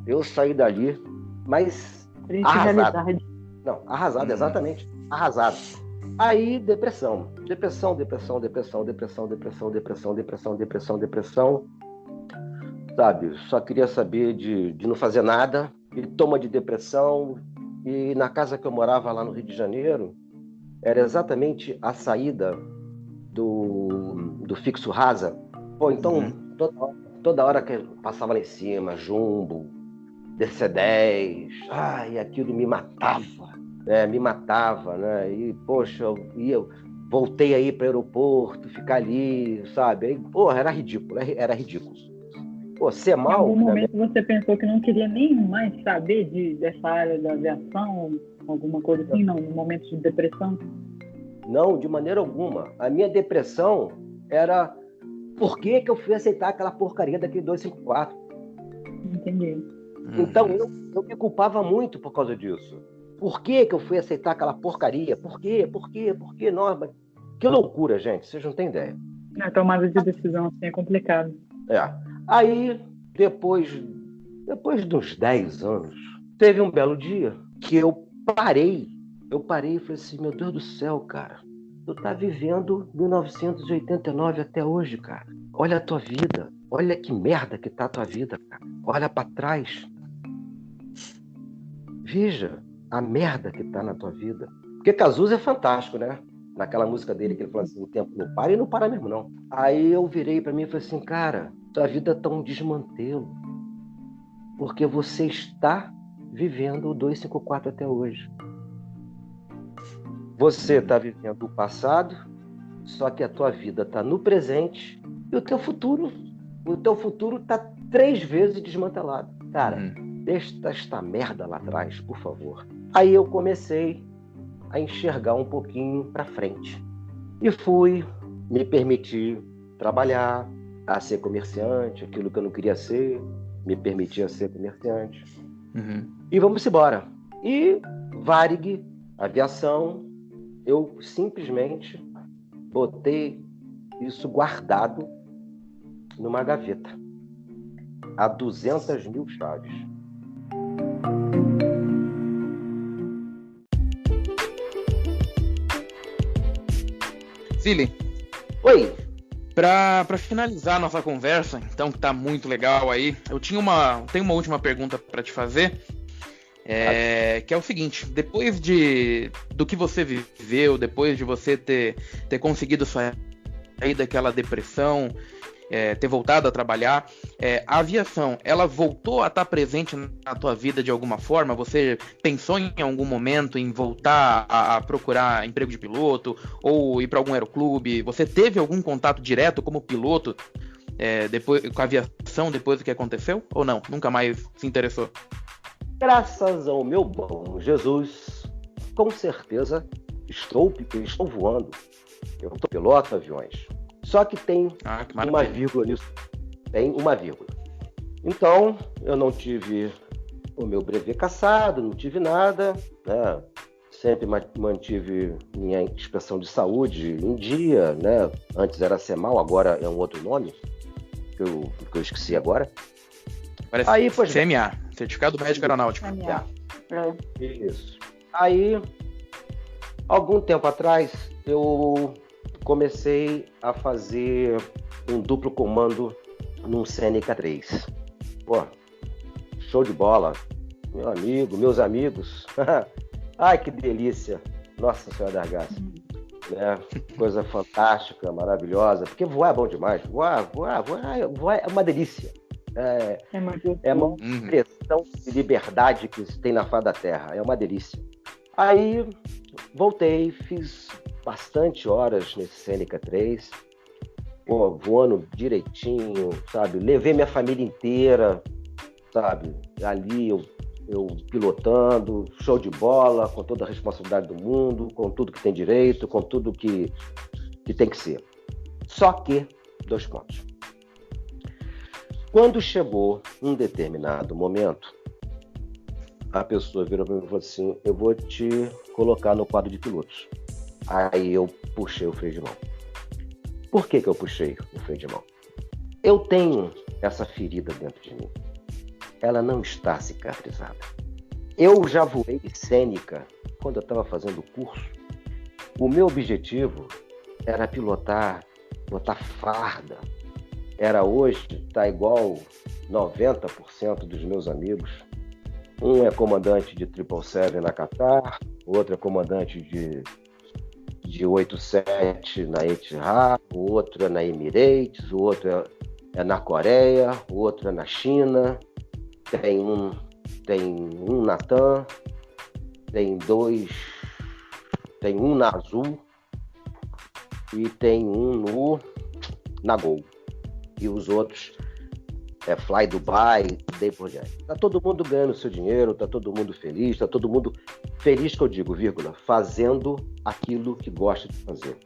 eu saí dali, mas arrasado. Não, arrasado, exatamente. Arrasado. Aí, depressão. Sabe, só queria saber de não fazer nada. E toma de depressão. E na casa que eu morava lá no Rio de Janeiro, era exatamente a saída do fixo rasa. Pô, então, toda hora que eu passava lá em cima, Jumbo, DC-10, aquilo me matava, né? E, poxa, eu voltei aí para o aeroporto, ficar ali, sabe? Aí, porra, era ridículo. Pô, ser Em mal... algum momento você pensou que não queria nem mais saber dessa área da aviação, alguma coisa assim, não? No momento de depressão? Não, de maneira alguma. A minha depressão era... Por que eu fui aceitar aquela porcaria daquele 254? Entendi. Então, eu me culpava muito por causa disso. Por que eu fui aceitar aquela porcaria? Por quê? Nossa, que loucura, gente. Vocês não têm ideia. A tomada de decisão assim é complicado. Aí, depois de uns 10 anos, teve um belo dia que eu parei. Eu parei e falei assim, meu Deus do céu, cara. Tu tá vivendo 1989 até hoje, cara. Olha a tua vida. Olha que merda que tá a tua vida, cara. Olha pra trás. Veja a merda que tá na tua vida. Porque Cazuza é fantástico, né? Naquela música dele que ele fala assim, o tempo não para, e não para mesmo, não. Aí eu virei pra mim e falei assim, cara, tua vida tá um desmantelo. Porque você está vivendo o 254 até hoje. Você está vivendo o passado, só que a tua vida está no presente e o teu futuro está 3 vezes desmantelado. Cara, deixa esta merda lá atrás, por favor. Aí eu comecei a enxergar um pouquinho para frente. E fui me permitir trabalhar, a ser comerciante, aquilo que eu não queria ser, me permitia ser comerciante. E vamos embora. E Varig, aviação, eu simplesmente botei isso guardado numa gaveta. A 200 mil chaves. Zilli. Oi. Para finalizar a nossa conversa, então, que tá muito legal aí, eu tenho uma última pergunta para te fazer, que é o seguinte: depois do que você viveu, depois de você ter conseguido sair daquela depressão, ter voltado a trabalhar, a aviação, ela voltou a estar presente na tua vida de alguma forma? Você pensou em algum momento em voltar a procurar emprego de piloto ou ir para algum aeroclube? Você teve algum contato direto como piloto depois, com a aviação depois do que aconteceu? Ou não? Nunca mais se interessou? Graças ao meu bom Jesus, com certeza estou voando. Eu estou piloto de aviões. Só que tem uma vírgula nisso. Tem uma vírgula. Então, eu não tive o meu brevet cassado, não tive nada, né? Sempre mantive minha inspeção de saúde em dia, né? Antes era CEMAL, agora é um outro nome, que eu esqueci agora. Parece aí, CMA, Certificado Médico Aeronáutico. Isso. Aí, algum tempo atrás, eu comecei a fazer um duplo comando num Seneca 3. Pô, show de bola. Meus amigos. Ai, que delícia. Nossa Senhora das Graças. Coisa fantástica, maravilhosa. Porque voar é bom demais. Voar é uma delícia. É uma expressão de liberdade que se tem na face da terra. É uma delícia. Aí, voltei, fiz bastante horas nesse Seneca 3, voando direitinho, sabe? Levei minha família inteira, sabe? Ali eu pilotando, show de bola, com toda a responsabilidade do mundo, com tudo que tem direito, com tudo que tem que ser. Só que, 2 pontos. Quando chegou um determinado momento, a pessoa virou para mim e falou assim: eu vou te colocar no quadro de pilotos. Aí eu puxei o freio de mão. Por que eu puxei o freio de mão? Eu tenho essa ferida dentro de mim. Ela não está cicatrizada. Eu já voei Seneca quando eu estava fazendo o curso. O meu objetivo era pilotar, botar farda. Era hoje estar igual 90% dos meus amigos. Um é comandante de 777 na Qatar, o outro é comandante de 87 na Etihad, o outro é na Emirates, o outro é na Coreia, o outro é na China, tem um na TAM, tem um na Azul e tem um na Gol. E os outros Fly Dubai, daí por diante. Tá todo mundo ganhando seu dinheiro, tá todo mundo feliz, tá todo mundo feliz, que eu digo, vírgula, fazendo aquilo que gosta de fazer.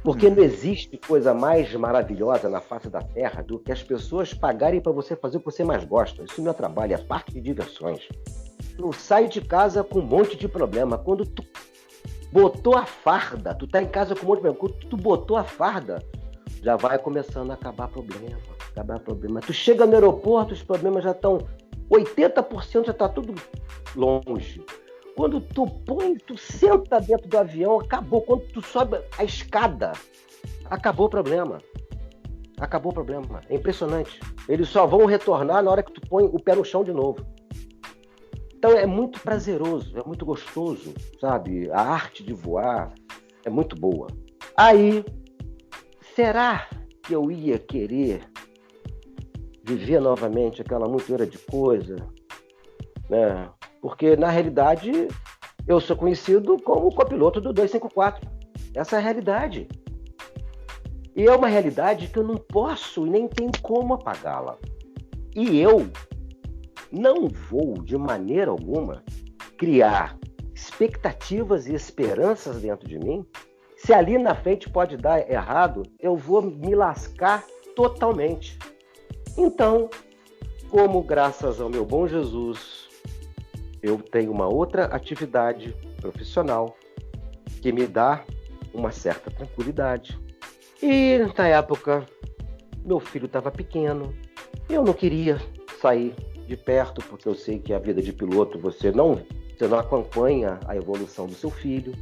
Porque não existe coisa mais maravilhosa na face da Terra do que as pessoas pagarem para você fazer o que você mais gosta. Isso não é trabalho, é parque de diversões. Tu sai de casa com um monte de problema. Quando tu botou a farda, tu tá em casa com um monte de problema. Quando tu botou a farda, já vai começando a acabar problema. Tu chega no aeroporto, os problemas já estão... 80% já está tudo longe. Quando tu senta dentro do avião, acabou. Quando tu sobe a escada, acabou o problema. É impressionante. Eles só vão retornar na hora que tu põe o pé no chão de novo. Então é muito prazeroso, é muito gostoso, sabe? A arte de voar é muito boa. Aí, será que eu ia querer viver novamente aquela montoeira de coisa, né? Porque, na realidade, eu sou conhecido como o copiloto do 254. Essa é a realidade. E é uma realidade que eu não posso e nem tenho como apagá-la. E eu não vou, de maneira alguma, criar expectativas e esperanças dentro de mim. Se ali na frente pode dar errado, eu vou me lascar totalmente. Então, como graças ao meu bom Jesus, eu tenho uma outra atividade profissional que me dá uma certa tranquilidade. E na época, meu filho estava pequeno, eu não queria sair de perto, porque eu sei que a vida de piloto você não acompanha a evolução do seu filho.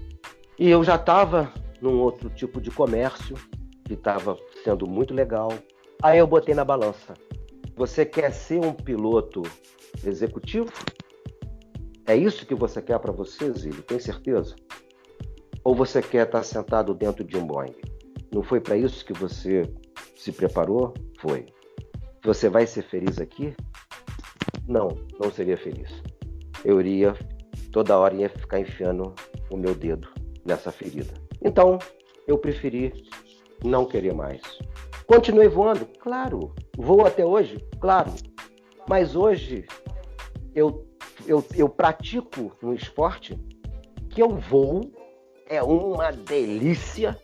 E eu já estava num outro tipo de comércio, que estava sendo muito legal. Aí eu botei na balança. Você quer ser um piloto executivo? É isso que você quer para você, Zílio? Tem certeza? Ou você quer estar sentado dentro de um Boeing? Não foi para isso que você se preparou? Foi. Você vai ser feliz aqui? Não seria feliz. Eu iria, toda hora, ia ficar enfiando o meu dedo nessa ferida. Então, eu preferi não querer mais. Continuei voando? Claro. Voo até hoje? Claro. Mas hoje, eu pratico um esporte que eu voo, é uma delícia,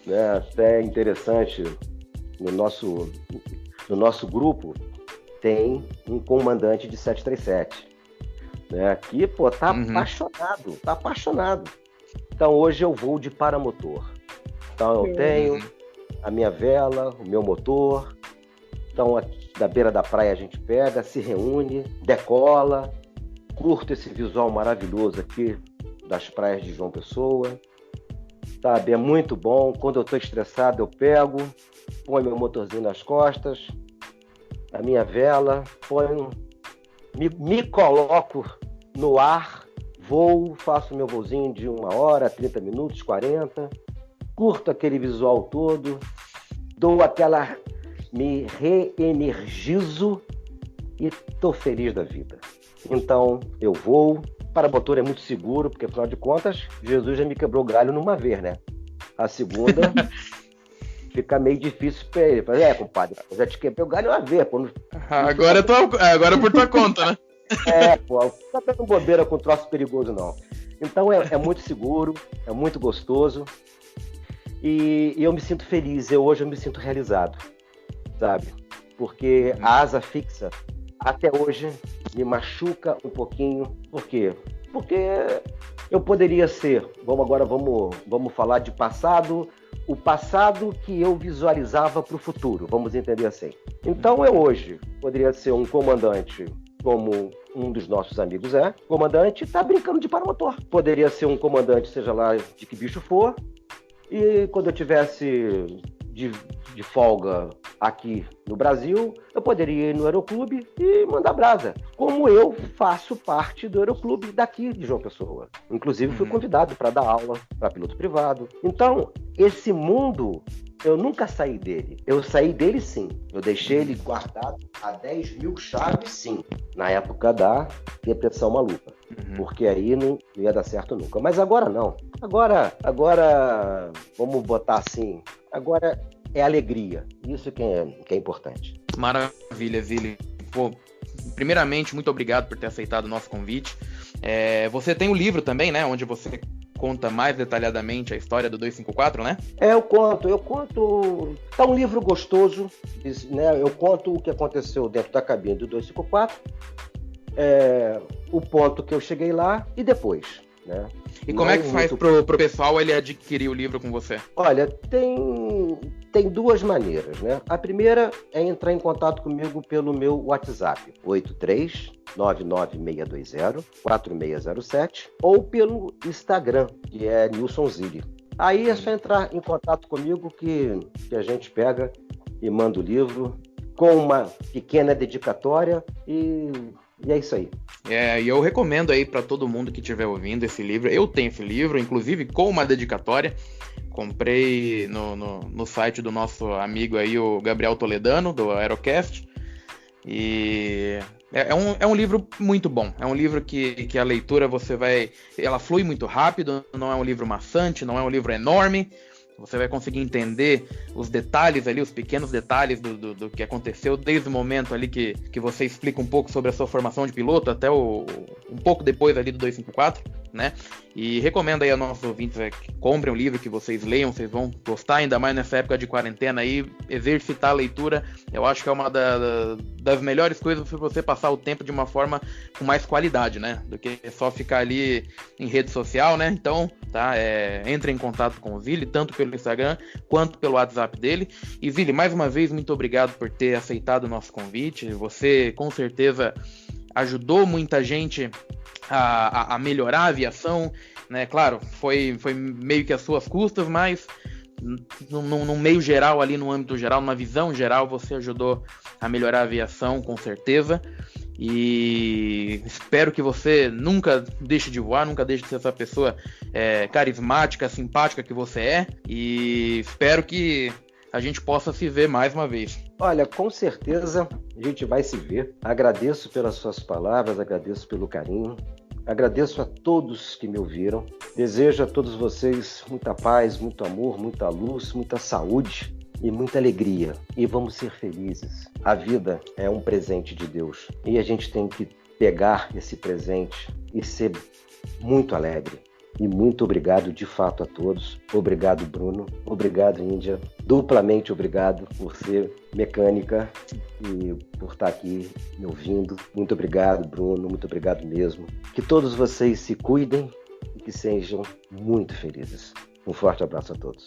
né? Até interessante, no nosso grupo tem um comandante de 737, né? Que, tá apaixonado. Então hoje eu vou de paramotor. Então eu tenho a minha vela, o meu motor. Então aqui da beira da praia a gente pega, se reúne, decola, curto esse visual maravilhoso aqui das praias de João Pessoa, sabe? É muito bom. Quando eu estou estressado eu pego, ponho meu motorzinho nas costas, a minha vela, me coloco no ar, voo, faço meu voozinho de 1 hora, 30 minutos, 40, curto aquele visual todo, me reenergizo e tô feliz da vida. Então, eu vou. Paramotor é muito seguro, porque, afinal de contas, Jesus já me quebrou o galho numa vez, né? A segunda fica meio difícil pra ele. Compadre, eu já te quebrei o galho uma vez. Pô. Agora é por tua conta, né? Não tá dando bobeira com troço perigoso, não. Então, é muito seguro, é muito gostoso. E eu me sinto feliz. Hoje eu me sinto realizado, sabe? Porque a asa fixa, até hoje, me machuca um pouquinho. Por quê? Porque eu poderia ser, vamos falar de passado, o passado que eu visualizava para o futuro, vamos entender assim. Então eu hoje poderia ser um comandante, como um dos nossos amigos comandante, está brincando de paramotor. Poderia ser um comandante, seja lá de que bicho for, e quando eu tivesse de folga aqui no Brasil, eu poderia ir no Aeroclube e mandar brasa. Como eu faço parte do Aeroclube daqui de João Pessoa. Inclusive fui convidado para dar aula para piloto privado. Então, esse mundo, eu nunca saí dele. Eu saí dele sim. Eu deixei ele guardado a 10 mil chaves sim. Na época da depressão maluca. Porque aí não ia dar certo nunca. Mas agora não. Agora, vamos botar assim, agora é alegria. Isso que é importante. Maravilha, Zilli. Pô, primeiramente, muito obrigado por ter aceitado o nosso convite. Você tem um livro também, né? Onde você conta mais detalhadamente a história do 254, né? Eu conto. É um livro gostoso, né? Eu conto o que aconteceu dentro da cabine do 254, o ponto que eu cheguei lá e depois, né? E como é que faz pro pessoal ele adquirir o livro com você? Olha, tem duas maneiras, né? A primeira é entrar em contato comigo pelo meu WhatsApp, 83996204607, ou pelo Instagram, que é Nilson Zilli. Aí é só entrar em contato comigo que a gente pega e manda o livro com uma pequena dedicatória e é isso aí. E eu recomendo aí para todo mundo que estiver ouvindo esse livro. Eu tenho esse livro, inclusive com uma dedicatória. Comprei no site do nosso amigo aí, o Gabriel Toledano, do Aerocast. E é um livro muito bom. É um livro que a leitura ela flui muito rápido, não é um livro maçante, não é um livro enorme. Você vai conseguir entender os detalhes ali, os pequenos detalhes do que aconteceu desde o momento ali que você explica um pouco sobre a sua formação de piloto até um pouco depois ali do 254, né? E recomendo aí aos nossos ouvintes que comprem o livro, que vocês leiam, vocês vão gostar, ainda mais nessa época de quarentena aí, exercitar a leitura. Eu acho que é uma das melhores coisas para você passar o tempo de uma forma com mais qualidade, né? Do que só ficar ali em rede social, né? Então, entre em contato com o Zilli, tanto pelo Instagram quanto pelo WhatsApp dele. E Zilli, mais uma vez, muito obrigado por ter aceitado o nosso convite. Você, com certeza, ajudou muita gente a melhorar a aviação, né? Claro, foi meio que às suas custas, mas no meio geral, ali no âmbito geral, numa visão geral, você ajudou a melhorar a aviação, com certeza. E espero que você nunca deixe de voar, nunca deixe de ser essa pessoa carismática, simpática que você é. E espero que a gente possa se ver mais uma vez. Olha, com certeza a gente vai se ver. Agradeço pelas suas palavras, agradeço pelo carinho. Agradeço a todos que me ouviram. Desejo a todos vocês muita paz, muito amor, muita luz, muita saúde e muita alegria. E vamos ser felizes. A vida é um presente de Deus e a gente tem que pegar esse presente e ser muito alegre. E muito obrigado de fato a todos. Obrigado, Bruno. Obrigado, Índia. Duplamente obrigado por ser mecânica e por estar aqui me ouvindo. Muito obrigado, Bruno. Muito obrigado mesmo. Que todos vocês se cuidem e que sejam muito felizes. Um forte abraço a todos.